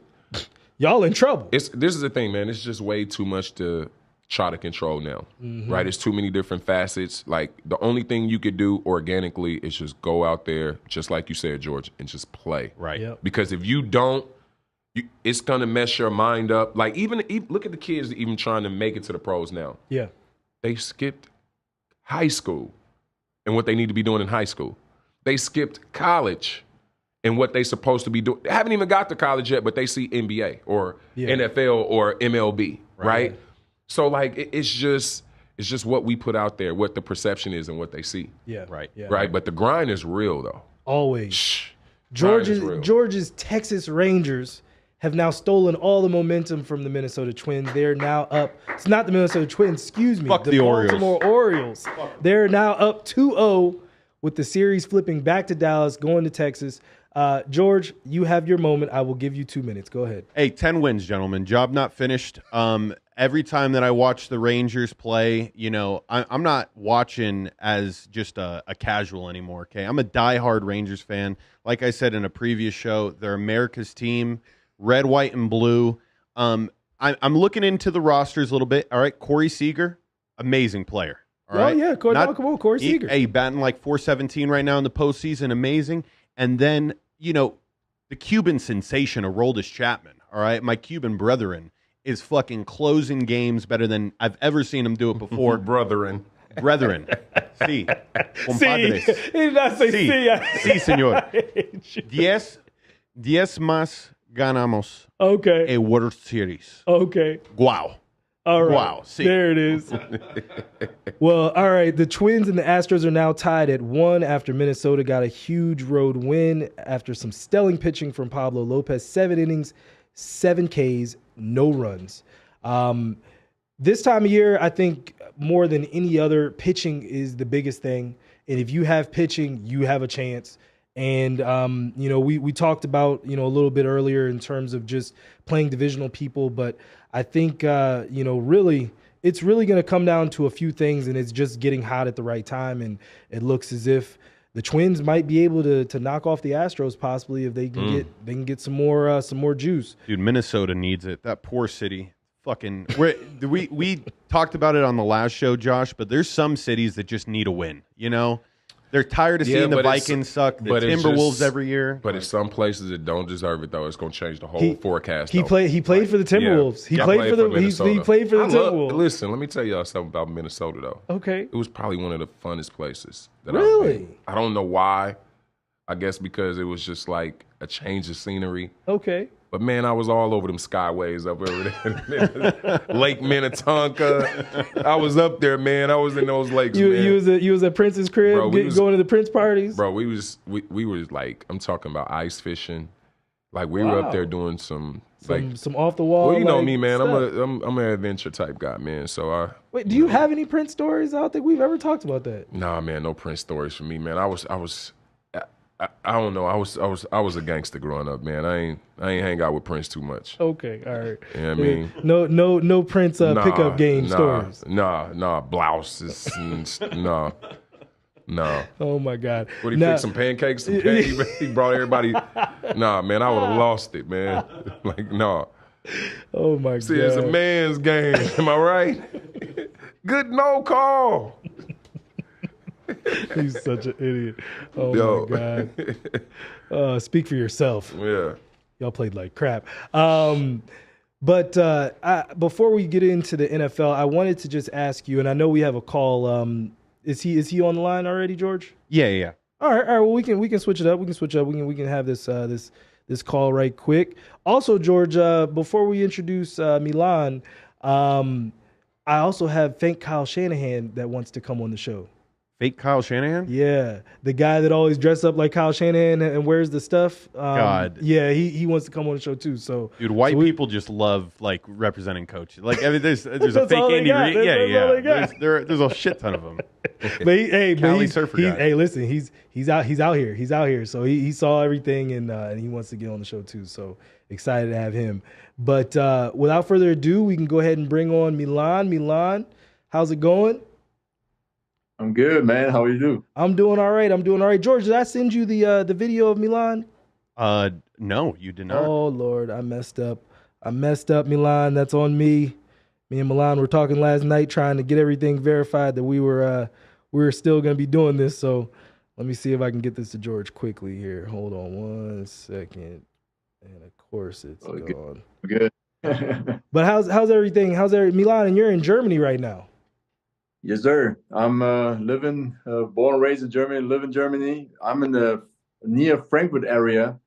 y'all in trouble. This is the thing, man. It's just way too much to try to control now, right? It's too many different facets. Like, the only thing you could do organically is just go out there, just like you said, George, and just play. Right. Yep. Because if you don't, it's going to mess your mind up. Like, even look at the kids that even trying to make it to the pros now. Yeah. They skipped high school and what they need to be doing in high school. They skipped college and what they supposed to be doing. They haven't even got to college yet, but they see NBA or NFL or MLB, right? So, like, it's just what we put out there, what the perception is and what they see. Yeah. Right. Yeah. Right? But the grind is real, though. Always. Shh. Georgia's Texas Rangers have now stolen all the momentum from the Minnesota Twins. They're now up. It's not the Minnesota Twins, excuse me. Fuck the Baltimore Orioles. They're now up 2-0 with the series flipping back to Dallas, going to Texas. George, you have your moment. I will give you 2 minutes. Go ahead. Hey, 10 wins, gentlemen. Job not finished. Every time that I watch the Rangers play, you know, I'm not watching as just a casual anymore, okay? I'm a diehard Rangers fan. Like I said in a previous show, they're America's team, red, white, and blue. I'm looking into the rosters a little bit. All right, Corey Seager, amazing player. All right? Yeah, Corey Seager. Hey, batting like .417 right now in the postseason, amazing. And then, you know, the Cuban sensation of Aroldis Chapman, all right? My Cuban brethren is fucking closing games better than I've ever seen him do it before. Brethren. Sí. Compadres. He did not say Sí, señor. 10 más ganamos Okay. a World Series. Okay. Wow. All right. Wow. Sí. There it is. Well, all right. The Twins and the Astros are now tied at 1 after Minnesota got a huge road win after some stellar pitching from Pablo Lopez. 7 innings, 7 Ks, no runs. This time of year, I think more than any other, pitching is the biggest thing. And if you have pitching, you have a chance. And, you know, we talked about, you know, a little bit earlier in terms of just playing divisional people. But I think, you know, really, it's really going to come down to a few things, and it's just getting hot at the right time. And it looks as if the Twins might be able to knock off the Astros possibly if they can get some more juice. Dude, Minnesota needs it. That poor city. Fucking, we talked about it on the last show, Josh, but there's some cities that just need a win, you know? They're tired of seeing the Vikings suck, the Timberwolves every year. But it's some places that don't deserve it, though. It's going to change the whole forecast. He played for the Timberwolves. Yeah. He played for the Timberwolves. Listen, let me tell y'all something about Minnesota, though. Okay. It was probably one of the funnest places that Really? I've been. I don't know why. I guess because it was just like a change of scenery. Okay. But, man, I was all over them skyways up over there. Lake Minnetonka. I was up there, man. I was in those lakes, man. You was at Prince's crib, going to the Prince parties? Bro, we was like, I'm talking about ice fishing. Like, we were up there doing some off the wall. Well, you know me, man. Stuff. I'm an adventure type guy, man. So Wait, do you have any Prince stories? I don't think we've ever talked about that. Nah, man, no Prince stories for me, man. I don't know. I was a gangster growing up, man. I ain't hang out with Prince too much. Okay, all right. You know what I mean? No Prince pickup game stories. Nah, blouses, nah. Oh my God! What, he fixed some pancakes? He brought everybody. Nah, man, I would have lost it, man. Like, nah. Oh my God! See, it's a man's game. Am I right? Good no call. He's such an idiot. Oh my God! Speak for yourself. Yeah. Y'all played like crap. But before we get into the NFL, I wanted to just ask you, and I know we have a call. Is he on the line already, George? Yeah. All right. Well, we can switch it up. We can have this call right quick. Also, George, before we introduce Milan, I also have fake Kyle Shanahan that wants to come on the show. Fake Kyle Shanahan? Yeah, the guy that always dresses up like Kyle Shanahan and wears the stuff. God. Yeah, he wants to come on the show too. So, dude, white people just love like representing coaches. Like, I mean, there's a That's fake all they Andy got. Reid. That's all they got. There's a shit ton of them. But Surfer guy. hey, listen, he's out here. So he saw everything and he wants to get on the show too. So excited to have him. But without further ado, we can go ahead and bring on Milan. Milan, how's it going? I'm good, man. How are you doing? I'm doing all right. George, did I send you the video of Milan? No, you did not. Oh Lord, I messed up, Milan. That's on me. Me and Milan were talking last night, trying to get everything verified that we were still going to be doing this. So let me see if I can get this to George quickly here. Hold on 1 second. And of course it's gone. Good. But how's everything? Milan? And you're in Germany right now. Yes, sir. I'm born and raised in Germany, live in Germany. I'm in the near Frankfurt area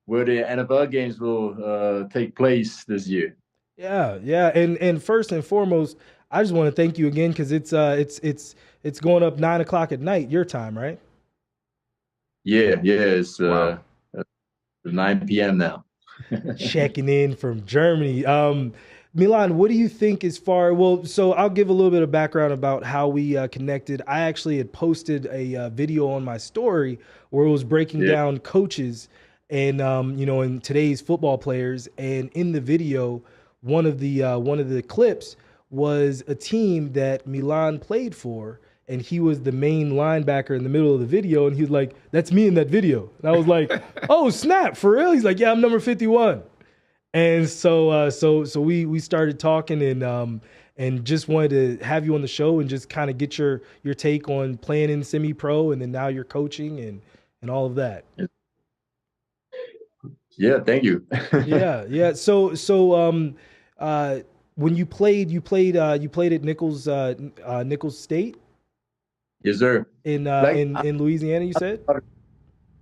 where the NFL games will take place this year. Yeah. And first and foremost, I just want to thank you again because it's going up 9 o'clock at night, your time, right? Yeah. It's 9 p.m. now. Checking in from Germany. Milan, what do you think so I'll give a little bit of background about how we connected. I actually had posted a video on my story where it was breaking down coaches and, in today's football players. And in the video, one of the clips was a team that Milan played for, and he was the main linebacker in the middle of the video. And he was like, "That's me in that video." And I was like, "Oh, snap, for real?" He's like, "Yeah, I'm number 51. And so we started talking and just wanted to have you on the show and just kind of get your take on playing in semi-pro and then now you're coaching and all of that. Yeah, thank you. Yeah. So when you played at Nichols State? Yes, sir. In Louisiana, you said?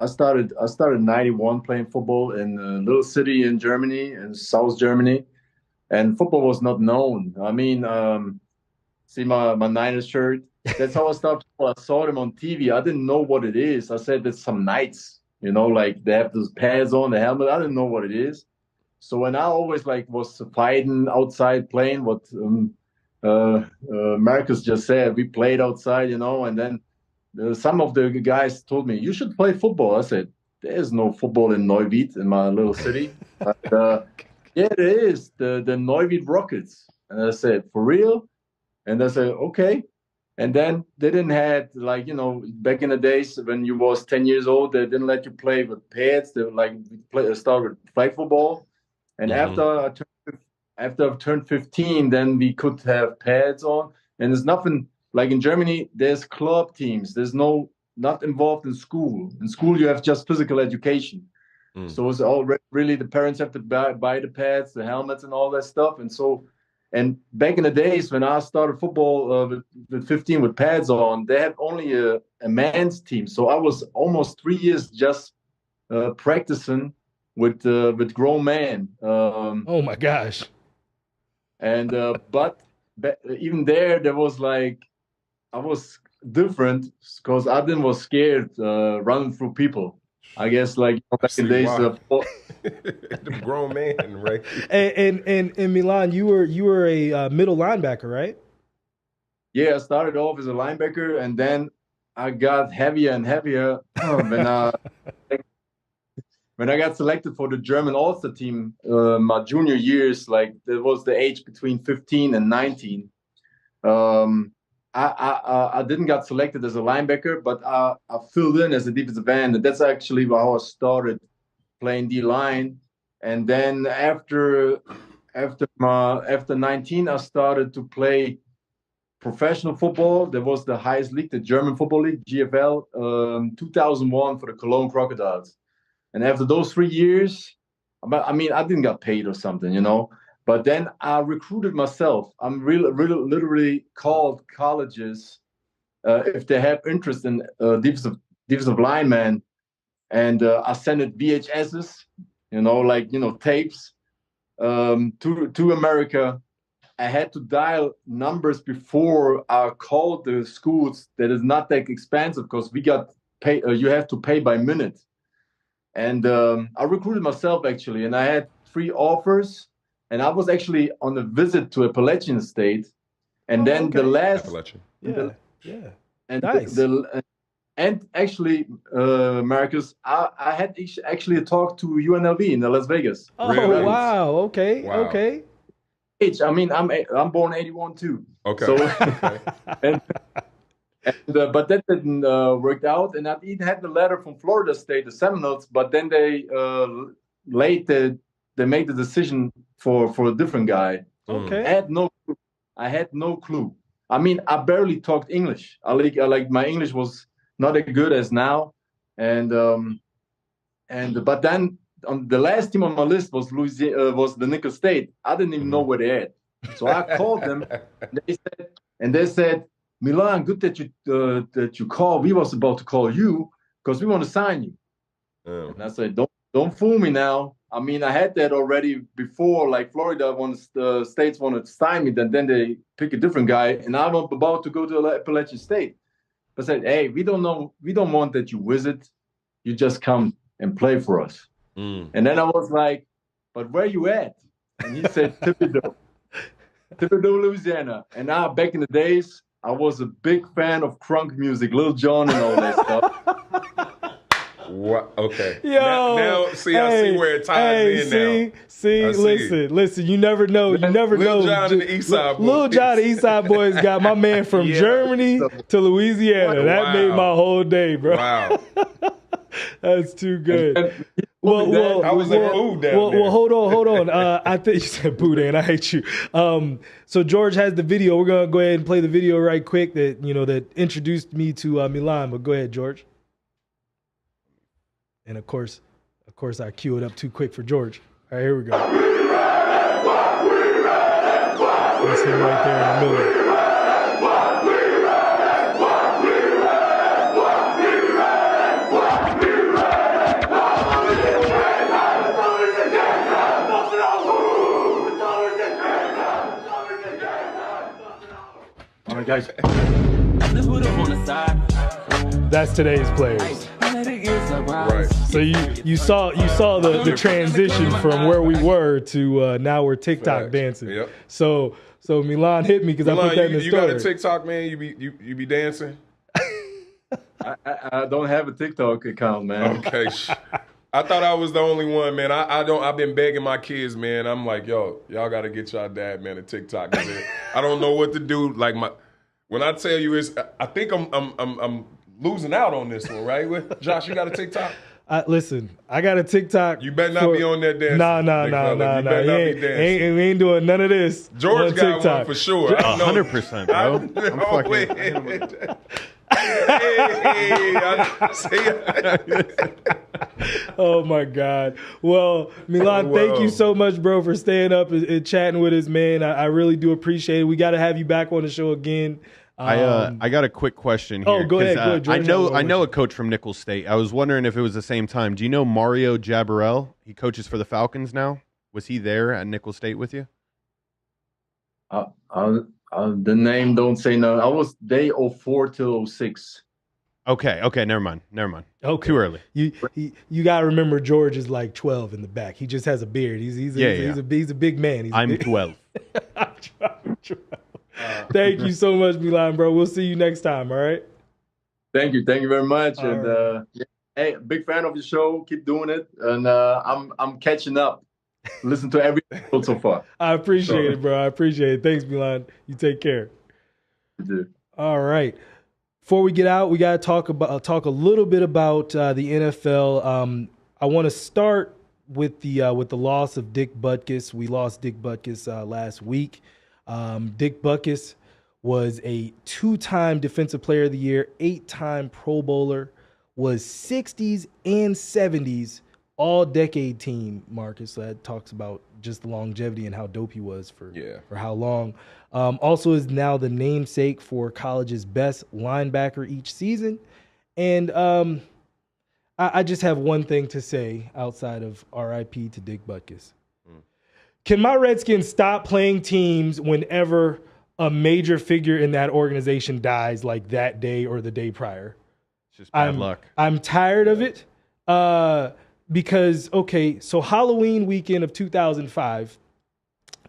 I started 91 playing football in a little city in Germany, in South Germany, and football was not known. I mean, see my Niners shirt. That's how I started. I saw them on TV. I didn't know what it is. I said there's some Knights, like they have those pads on, the helmet. I didn't know what it is. So when I always was fighting outside playing, what Marcus just said, we played outside, and then some of the guys told me, "You should play football." I said, "There's no football in Neuwied, in my little city." But, yeah, there is, the Neuwied Rockets. And I said, "For real?" And I said, "Okay." And then they didn't have, back in the days when you was 10 years old, they didn't let you play with pads. They start with flag football. And after I turned 15, then we could have pads on. And there's nothing. Like in Germany, there's club teams. There's not involved in school. In school, you have just physical education. So it's all really the parents have to buy the pads, the helmets, and all that stuff. And back in the days when I started football with 15 with pads on, they had only a men's team. So I was almost 3 years just practicing with grown men. Oh my gosh! And but even there was I was different because I was scared running through people. I guess back in the days of the grown man, right? And Milan, you were a middle linebacker, right? Yeah, I started off as a linebacker, and then I got heavier and heavier when I got selected for the German All-Star team. My junior years, like that was the age between 15 and 19. I didn't get selected as a linebacker, but I filled in as a defensive end, and that's actually how I started playing D-line. And then after 19, I started to play professional football. There was the highest league, the German Football League, GFL, 2001 for the Cologne Crocodiles. And after those 3 years, I mean, I didn't get paid or something, you know. But then I recruited myself. I'm really literally called colleges if they have interest in defensive linemen, and I sent it VHSs, tapes to America. I had to dial numbers before I called the schools. That is not that expensive because we got pay. You have to pay by minute. And I recruited myself actually, and I had 3 offers. And I was actually on a visit to Appalachian State, and then the last Appalachian. Yeah, and nice. And actually, Marcus, I had actually a talk to UNLV in Las Vegas. Oh, Really? wow. Okay. Wow. Okay. I mean, I'm born 81 too. Okay. So, Okay. but that didn't work out. And I even had the letter from Florida State, the Seminoles, but then they made the decision for a different guy. Okay. I had no clue. I mean, I barely talked English. I like my English was not as good as now, but then on the last team on my list was the Nickel State. I didn't even know where they at, so I called them. And they said, Milan, good that you called. We was about to call you because we want to sign you. And I said, don't fool me now. I mean, I had that already before. Like Florida states wanted to sign me, then they pick a different guy, and I'm about to go to Appalachian State. I said, hey, we don't want that you visit. You just come and play for us. And then I was like, but where you at? And he said, Thibodaux, Louisiana. And now, back in the days, I was a big fan of crunk music, Lil Jon and all that stuff. What? Okay. Yo, now see, I see where it ties in now. Listen. You never know. You never know. Lil Jon and the East Side Boys. Lil Jon and the East Side Boys got my man from Germany to Louisiana. That made my whole day, bro. Wow. That's too good. I was like, ooh, down there. Well, hold on. I think you said Boudin. I hate you. So George has the video. We're gonna go ahead and play the video right quick that introduced me to Milan. But go ahead, George. And of course, I cue it up too quick for George. All right, here we go. That's him right there in the middle. All right, guys. That's today's players. Right. So you saw the transition from where we were to now we're TikTok dancing. Yep. So Milan hit me because I put that in the story. You got a TikTok, man? You be dancing? I don't have a TikTok account, man. Okay. I thought I was the only one, man. I've been begging my kids, man. I'm like, y'all got to get y'all dad, man, a TikTok. Man. I don't know what to do. Like when I tell you, I think I'm losing out on this one, right? Josh, you got a TikTok? Listen, I got a TikTok. You better not be on that dance. Nah. You better not be dancing. We ain't doing none of this. George got TikTok. One for sure. 100%, bro. Oh my God. Well, Milan, thank you so much, bro, for staying up and chatting with us, man. I really do appreciate it. We got to have you back on the show again. I got a quick question here. Go ahead, George. I know a coach from Nickel State. I was wondering if it was the same time. Do you know Mario Jabarel? He coaches for the Falcons now. Was he there at Nickel State with you? The name don't say no. I was day 04 till 06. Okay, never mind. Okay. Too early. You got to remember George is like 12 in the back. He just has a beard. He's a big man. I'm 12. I'm 12. Thank you so much, Milan, bro. We'll see you next time, all right? Thank you very much. And hey, big fan of the show. Keep doing it, and I'm catching up. Listen to every episode so far. I appreciate it, bro. I appreciate it. Thanks, Milan. You take care. You do. All right. Before we get out, we got to talk a little bit about the NFL. I want to start with the loss of Dick Butkus. We lost Dick Butkus last week. Dick Butkus was a 2-time Defensive Player of the Year, 8-time Pro Bowler, was 60s and 70s all-decade team, Marcus. So that talks about just the longevity and how dope he was for how long. Also is now the namesake for college's best linebacker each season. And I just have one thing to say outside of RIP to Dick Butkus. Can my Redskins stop playing teams whenever a major figure in that organization dies, like that day or the day prior? It's just bad luck. I'm tired of it. Because, so Halloween weekend of 2005,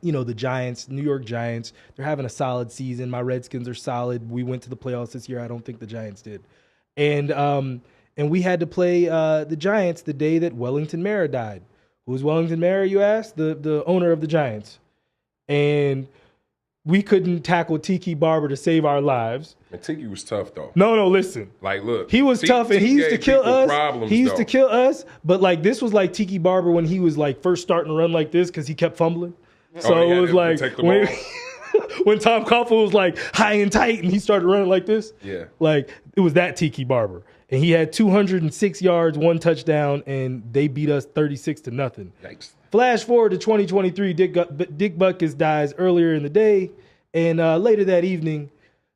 the Giants, New York Giants, they're having a solid season. My Redskins are solid. We went to the playoffs this year. I don't think the Giants did. And we had to play the Giants the day that Wellington Mara died. Who's Wellington Mara, you asked? The owner of the Giants. And we couldn't tackle Tiki Barber to save our lives. And Tiki was tough, though. No, listen. Like, look. He was tough, and he used to kill us. He used to kill us. But, like, this was like Tiki Barber when he was, like, first starting to run like this because he kept fumbling. So it was like when Tom Coughlin was, like, high and tight and he started running like this. Yeah. Like, it was that Tiki Barber. And he had 206 yards, 1 touchdown, and they beat us 36-0. Yikes. Flash forward to 2023, Dick Butkus dies earlier in the day, and later that evening,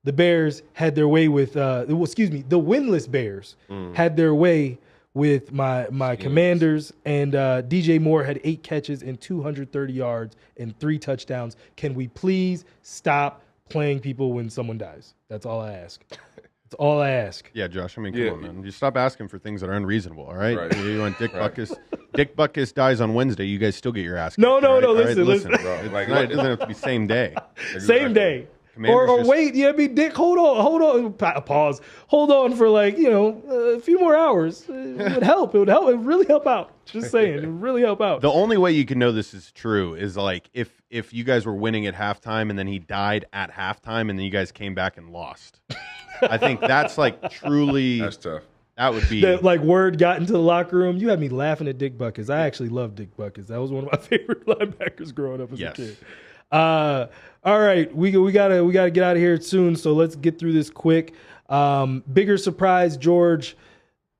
the Bears had their way with, the winless Bears had their way with my Commanders, and DJ Moore had 8 catches and 230 yards and 3 touchdowns. Can we please stop playing people when someone dies? That's all I ask. That's all I ask. Yeah, Josh, I mean, come on, man. You stop asking for things that are unreasonable, all right? You want Dick Butkus. Dick Butkus dies on Wednesday. You guys still get your ass kicked. No, listen. Bro. Like, it doesn't have to be same day. Same day. Or wait, Dick, hold on, pause. Hold on for a few more hours. It would help. It would really help out. Just saying, it would really help out. The only way you can know this is true is like if you guys were winning at halftime and then he died at halftime and then you guys came back and lost. I think that's like truly. That's tough. That would be word got into the locker room. You had me laughing at Dick Butkus. I actually love Dick Butkus. That was one of my favorite linebackers growing up as a kid. All right, we gotta get out of here soon. So let's get through this quick. Bigger surprise, George.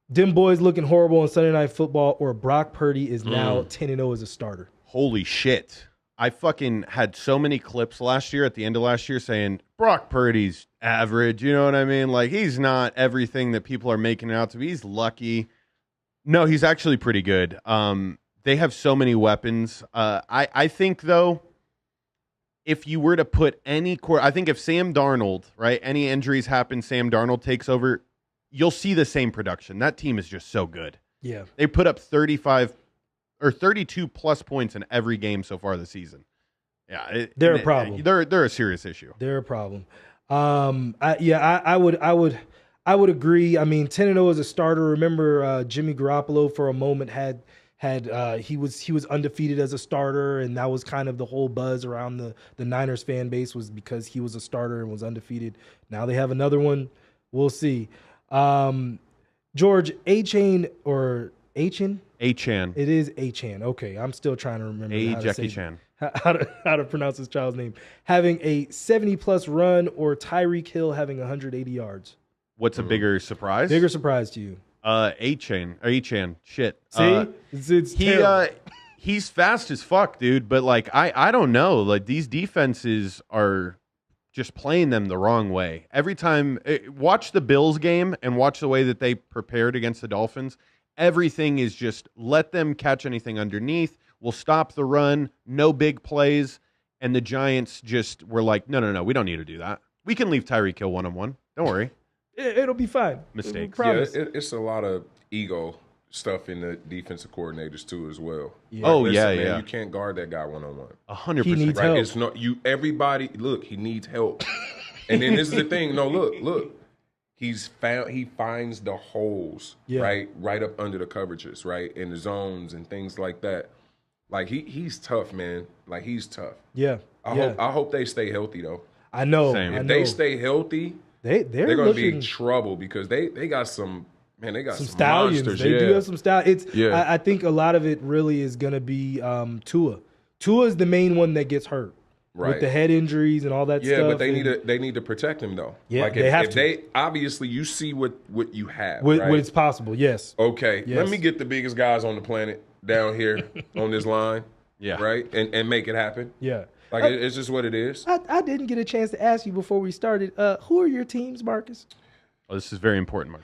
Them boys looking horrible on Sunday Night Football, or Brock Purdy is now 10-0 as a starter. Holy shit. I fucking had so many clips last year at the end of last year saying Brock Purdy's average. You know what I mean? Like, he's not everything that people are making it out to be. He's lucky. No, he's actually pretty good. They have so many weapons. I think, though, if you were to put I think if Sam Darnold, right, any injuries happen, Sam Darnold takes over, you'll see the same production. That team is just so good. Yeah. They put up 35 or 32 plus points in every game so far this season. Yeah, they're a problem. They're a serious issue. They're a problem. I would agree. I mean, 10-0 as a starter. Remember, Jimmy Garoppolo for a moment he was undefeated as a starter, and that was kind of the whole buzz around the Niners fan base was because he was a starter and was undefeated. Now they have another one. We'll see. George, Achane or Achan? Achan. It is Achan. Okay, I'm still trying to remember Jackie Chan. How to pronounce this child's name. Having a 70-plus run, or Tyreek Hill having 180 yards. What's a bigger surprise? Bigger surprise to you? Achan. Shit. See? It's he's fast as fuck, dude. But like, I don't know. Like, these defenses are just playing them the wrong way. Every time, watch the Bills game and watch the way that they prepared against the Dolphins. Everything is just let them catch anything underneath. We'll stop the run. No big plays. And the Giants just were like, no, we don't need to do that. We can leave Tyreek Hill one-on-one. Don't worry. It'll be fine. Mistakes. Yeah, it's a lot of ego stuff in the defensive coordinators too as well. Yeah. Like, man, you can't guard that guy one-on-one. 100%. He needs right? help. It's not you. Everybody, look, he needs help. And then this is the thing. No, look. he finds the holes, right up under the coverages, right, in the zones and things like that. Like he's tough, man. Like he's tough. Yeah. I hope they stay healthy though. I know. Same. If they stay healthy, they're going to be in trouble because they got some. Man, they got some stallions. monsters. They do have some stallions. I think a lot of it really is going to be Tua. Tua is the main one that gets hurt with the head injuries and all that stuff. Yeah, but they need to protect him though. Yeah, like they have if to. They obviously you see what you have. What it's possible. Yes. Okay. Yes. Let me get the biggest guys on the planet down here on this line. Yeah. Right, and make it happen. Yeah. Like it's just what it is. I didn't get a chance to ask you before we started. Who are your teams, Marcus? Oh, this is very important, Mark.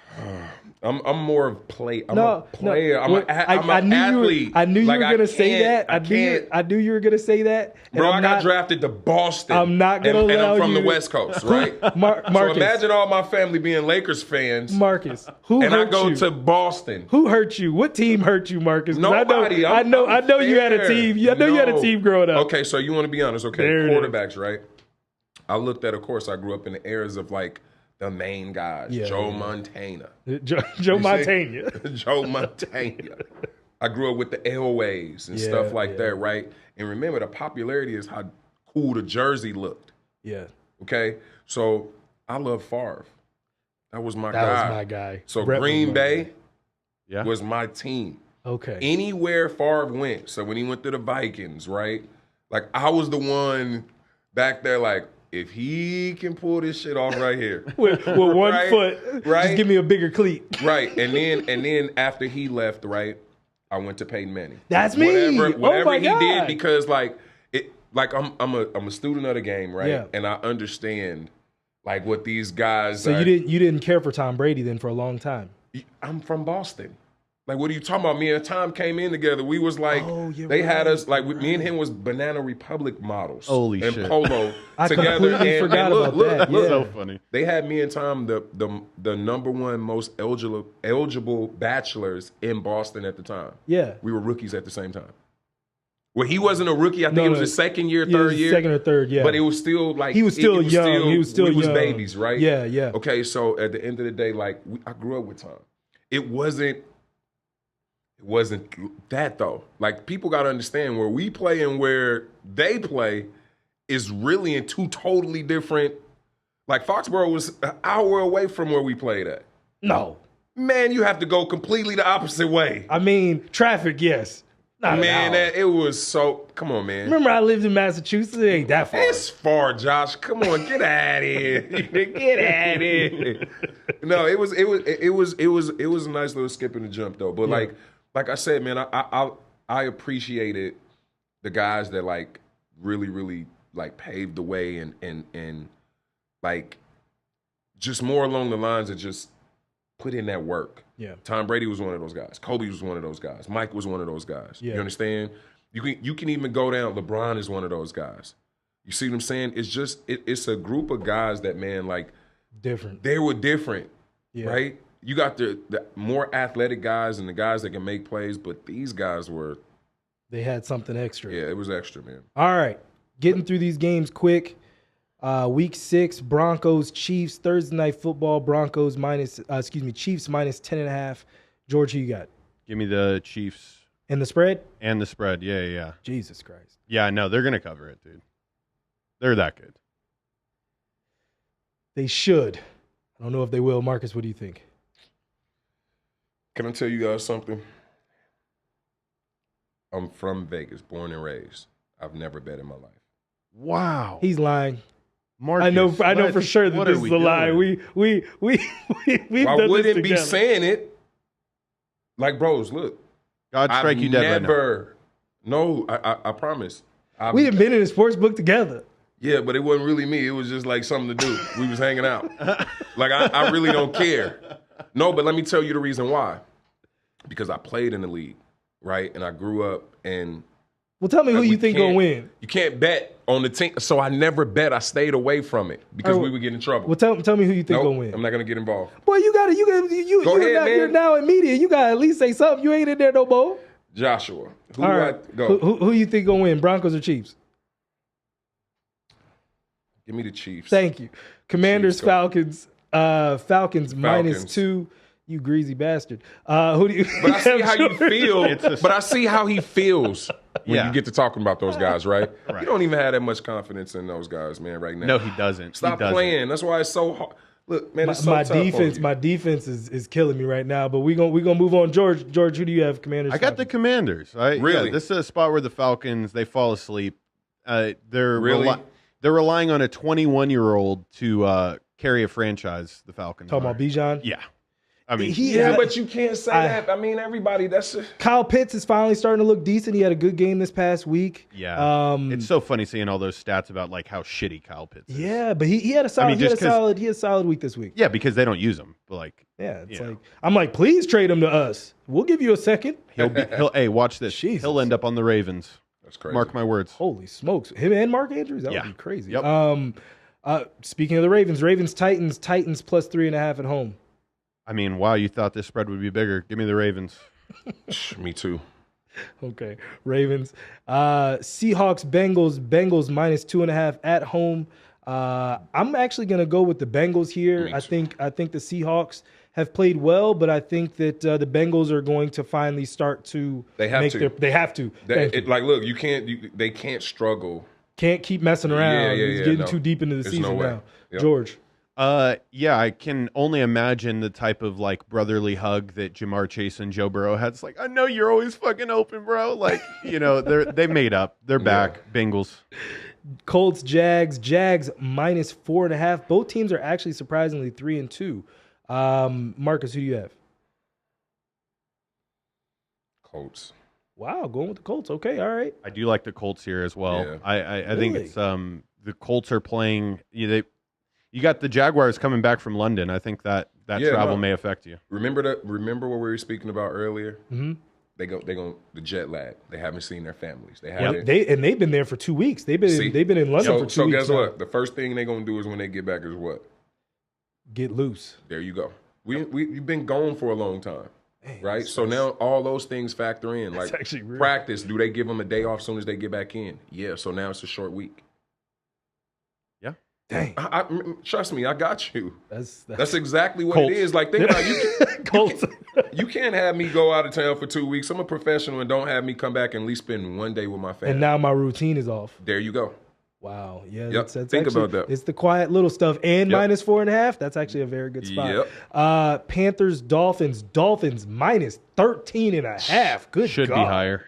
I'm more of play. I'm a player. I'm an athlete. I knew you were going to say that. I knew you were going to say that. Bro, I got drafted to Boston. I'm not going to allow you. And I'm from the West Coast, right? Marcus. So imagine all my family being Lakers fans. Marcus, who hurt you? And I go to Boston. Who hurt you? What team hurt you, Marcus? Nobody. I know you had a team. I know you had a team growing up. Okay, so you want to be honest. Okay, quarterbacks, right? I looked at, of course, I grew up in the eras of like the main guys, Joe Montana. Joe Montana. Joe Montana. I grew up with the Elways and stuff like that, right? And remember, the popularity is how cool the jersey looked. Yeah. Okay? So I love Favre. That was my guy. So Green Bay was my team. Okay. Anywhere Favre went, so when he went to the Vikings, right? Like, I was the one back there like, if he can pull this shit off right here. with one foot, just give me a bigger cleat. Right. And then after he left, right, I went to Peyton Manning. That's me. Whatever he did, because like I'm a student of the game, right? Yeah. And I understand like what these guys So you didn't care for Tom Brady then for a long time. I'm from Boston. Like, what are you talking about? Me and Tom came in together. We was like, had us, like, me and him was Banana Republic models. Holy shit. And Polo I together. Completely forgot about that. Look. So funny. They had me and Tom, the number one most eligible bachelors in Boston at the time. Yeah. We were rookies at the same time. Well, he wasn't a rookie. I think it was his second year, third year. Second or third, yeah. But it was still like. He was still young. He was still young. We was babies, right? Yeah, yeah. Okay, so at the end of the day, like, I grew up with Tom. It wasn't that though. Like, people got to understand where we play and where they play is really in two totally different. Like, Foxborough was an hour away from where we played at. No, man, you have to go completely the opposite way. I mean, traffic, yes. Man, it was so. Come on, man. Remember, I lived in Massachusetts. It ain't that far. It's far, Josh. Come on, get out of here. Get out of here. No, it was a nice little skip and a jump though. But like I said, man, I appreciated the guys that like really like paved the way and like just more along the lines of just put in that work. Yeah. Tom Brady was one of those guys. Kobe was one of those guys. Mike was one of those guys. Yeah. You understand? You can even go down. LeBron is one of those guys. You see what I'm saying? It's just it's a group of guys that, man, like different. They were different, right? You got the more athletic guys and the guys that can make plays, but these guys they had something extra. Yeah, it was extra, man. All right, getting through these games quick. Week 6, Broncos, Chiefs, Thursday night football, Chiefs minus 10.5. George, who you got? Give me the Chiefs. And the spread? And the spread, yeah. Jesus Christ. Yeah, no, they're going to cover it, dude. They're that good. They should. I don't know if they will. Marcus, what do you think? Can I tell you guys something? I'm from Vegas, born and raised. I've never bet in my life. Wow. He's lying. Marcus, I know for sure that this is a lie. We I wouldn't be saying it. Like, bros, look. God strike you dead right now. No, I promise. We had been in a sports book together. Yeah, but it wasn't really me. It was just like something to do. We was hanging out. Like, I really don't care. No, but let me tell you the reason why. Because I played in the league, right? And I grew up and... Well, tell me who you think gonna win. You can't bet on the team. So I never bet. I stayed away from it because we would get in trouble. Well, tell me who you think gonna win. I'm not gonna get involved. Boy, you're now in media. You gotta at least say something. You ain't in there no more. Joshua. Who you think gonna win? Broncos or Chiefs? Give me the Chiefs. Thank you. Commanders, Falcons. Falcons -2. You greasy bastard. Who do you? But I see how you feel. But I see how he feels when you get to talking about those guys, right? You don't even have that much confidence in those guys, man, right now. No, he doesn't. Stop playing. That's why it's so hard. Look, man, it's so my tough defense. on you. My defense is killing me right now. But we gonna move on. George, who do you have? Commanders. I got the Commanders. Really? Yeah, this is a spot where the Falcons they fall asleep. They're Really? they're relying on a 21-year-old to carry a franchise. The Falcons. Talking about Bijan. Yeah. I mean, But you can't say that. I mean, everybody. Kyle Pitts is finally starting to look decent. He had a good game this past week. Yeah, it's so funny seeing all those stats about like how shitty Kyle Pitts is. Yeah, but he had a solid. He had a solid week this week. Yeah, because they don't use him. But like, it's like I'm like, please trade him to us. We'll give you a second. Hey, watch this. Jesus. He'll end up on the Ravens. That's crazy. Mark my words. Holy smokes, him and Mark Andrews. That would be crazy. Yep. Speaking of the Ravens, Titans +3.5 at home. I mean, wow, you thought this spread would be bigger. Give me the Ravens. Me too. Okay, Ravens. Seahawks, Bengals -2.5 at home. I'm actually going to go with the Bengals here. I think the Seahawks have played well, but I think that the Bengals are going to finally start to They have to. They have to. Look, you can't. They can't struggle. Can't keep messing around. He's getting too deep into the There's season no way. now. Yep. George. Yeah, I can only imagine the type of like brotherly hug that Jamar Chase and Joe Burrow had. It's like, I know you're always fucking open, bro. Like, they made up. They're back. Bengals. Colts, Jags -4.5. Both teams are actually surprisingly 3-2. Marcus, who do you have? Colts. Wow, going with the Colts. Okay, all right. I do like the Colts here as well. Yeah. I think it's the Colts are playing. You got the Jaguars coming back from London. I think that travel may affect you. Remember what we were speaking about earlier? Mm-hmm. They go the jet lag. They haven't seen their families. They've been there for 2 weeks. They've been in London for 2 weeks. So guess what? The first thing they're gonna do is when they get back is what? Get loose. There you go. We've been gone for a long time. Right? So now all those things factor in. Like practice, do they give them a day off as soon as they get back in? Yeah, so now it's a short week. Yeah. Dang. Trust me, I got you. That's exactly what Colts. it is. Like, think about it. You can't have me go out of town for 2 weeks. I'm a professional and don't have me come back and at least spend one day with my family. And now my routine is off. There you go. Wow. Yeah. Yep. That's think actually, about that. It's the quiet little stuff. And -4.5. That's actually a very good spot. Yep. Panthers, Dolphins -13.5. Good Should God. be higher.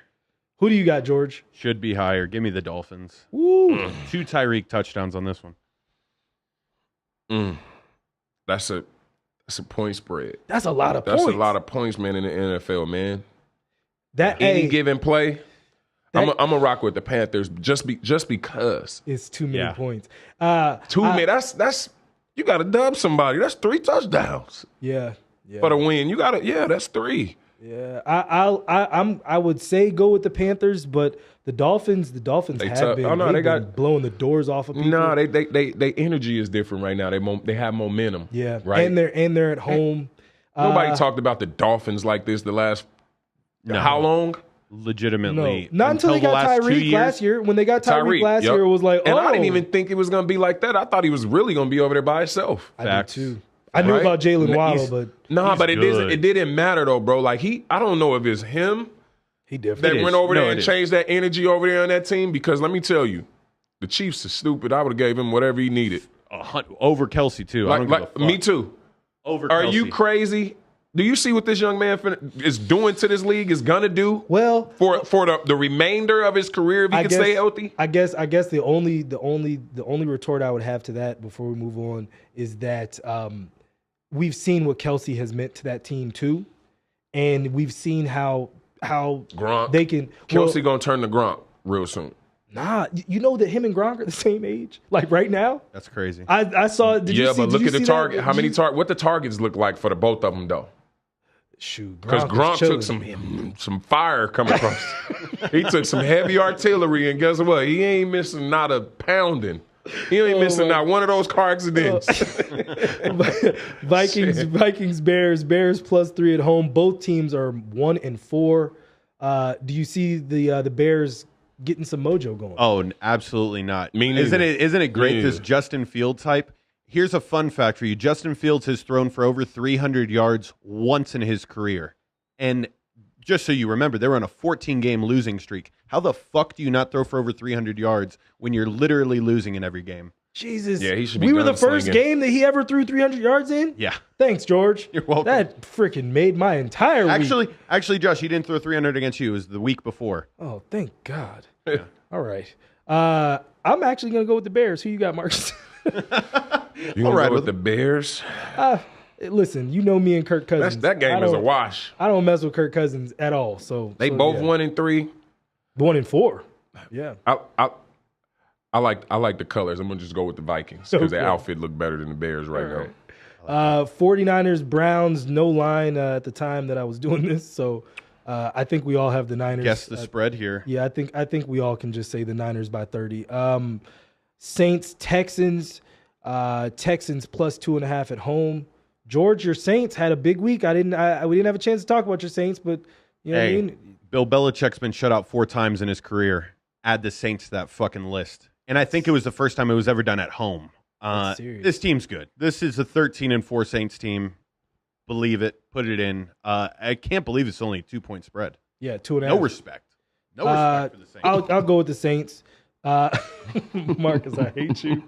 Who do you got, George? Should be higher. Give me the Dolphins. Woo. 2 Tyreek touchdowns on this one. That's a point spread. That's a lot of points. That's a lot of points, man, in the NFL, man. That any given play, I'm gonna rock with the Panthers just because it's too many points. That's you got to dub somebody. That's 3 touchdowns. Yeah. For the win, you got to. Yeah, that's 3. Yeah, I would say go with the Panthers, but the Dolphins have been blowing the doors off of people. No, they energy is different right now. They have momentum. Yeah, right. And they're at home. Nobody talked about the Dolphins like this the last how long? Legitimately, not until they got Tyreek last year. When they got Tyreek last year, it was like, and I didn't even think it was going to be like that. I thought he was really going to be over there by himself. I did too. I knew about Jalen Waddle, but it didn't matter though, bro. Like I don't know if it's him. He different. That went over there and changed that energy over there on that team. Because let me tell you, the Chiefs are stupid. I would have gave him whatever he needed. Over Kelsie too. I don't give a fuck. Me too. Over. Are Kelsie. you crazy? Do you see what this young man is doing to this league? Is gonna do well for the remainder of his career if he can stay healthy? I guess the only retort I would have to that before we move on is that we've seen what Kelsie has meant to that team too, and we've seen how Gronk they can. Kelsie gonna turn to Gronk real soon. Nah, you know that him and Gronk are the same age. Like right now, that's crazy. I saw. Did you see, but look at the target. That? How many what the targets look like for the both of them though? Shoot, because Gronk took some fire coming across. He took some heavy artillery, and guess what? He ain't missing not a pounding. He ain't missing not one of those car accidents. Vikings, Bears +3 at home. Both teams are 1-4. Do you see the Bears getting some mojo going? Oh, absolutely not. Me neither. Isn't it great? This Justin Fields hype. Here's a fun fact for you. Justin Fields has thrown for over 300 yards once in his career. And just so you remember, they were on a 14-game losing streak. How the fuck do you not throw for over 300 yards when you're literally losing in every game? Jesus. Yeah, he should be We were the first gunslinging. game that he ever threw 300 yards in? Yeah. Thanks, George. You're welcome. That freaking made my entire week. Actually, Josh, he didn't throw 300 against you. It was the week before. Oh, thank God. All right. I'm actually going to go with the Bears. Who you got, Marcus? You gonna ride go with with the Bears? Listen, you know me and Kirk Cousins. That game is a wash. I don't mess with Kirk Cousins at all. They both 1-3. 1-4. Yeah. I like the colors. I'm gonna just go with the Vikings because Okay. their outfit look better than the Bears right now. 49ers, Browns, no line at the time that I was doing this. So I think we all have the Niners. Guess the spread here. Yeah, I think we all can just say the Niners by 30. Saints, Texans, Texans plus 2.5 at home. George, your Saints had a big week. We didn't have a chance to talk about your Saints, but you know what I mean? Bill Belichick's been shut out 4 times in his career. Add the Saints to that fucking list. And I think it was the first time it was ever done at home. That's serious. This team's good. This is a 13-4 Saints team. Believe it. Put it in. I can't believe it's only a 2-point spread. Yeah, 2.5. No respect. No respect for the Saints. I'll go with the Saints. Marcus, I hate you.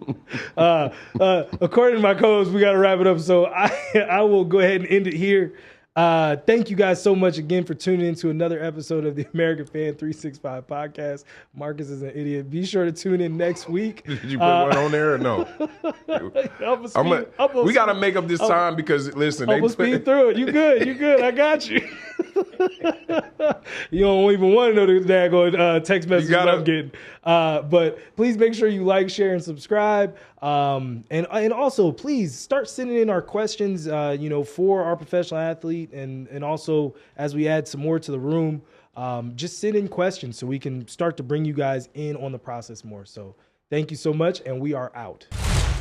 According to my codes, we got to wrap it up. So I will go ahead and end it here. Thank you guys so much again for tuning in to another episode of the American Fan 365 podcast. Marcus is an idiot. Be sure to tune in next week. Did you put one on there or no? We got to make up this time because, listen. I'm going to speed through it. You good. I got you. You don't even want to know the daggone text messages I'm getting. But please make sure you like, share, and subscribe. And also, please start sending in our questions, for our professional athlete. And also, as we add some more to the room, just send in questions so we can start to bring you guys in on the process more. So thank you so much, and we are out.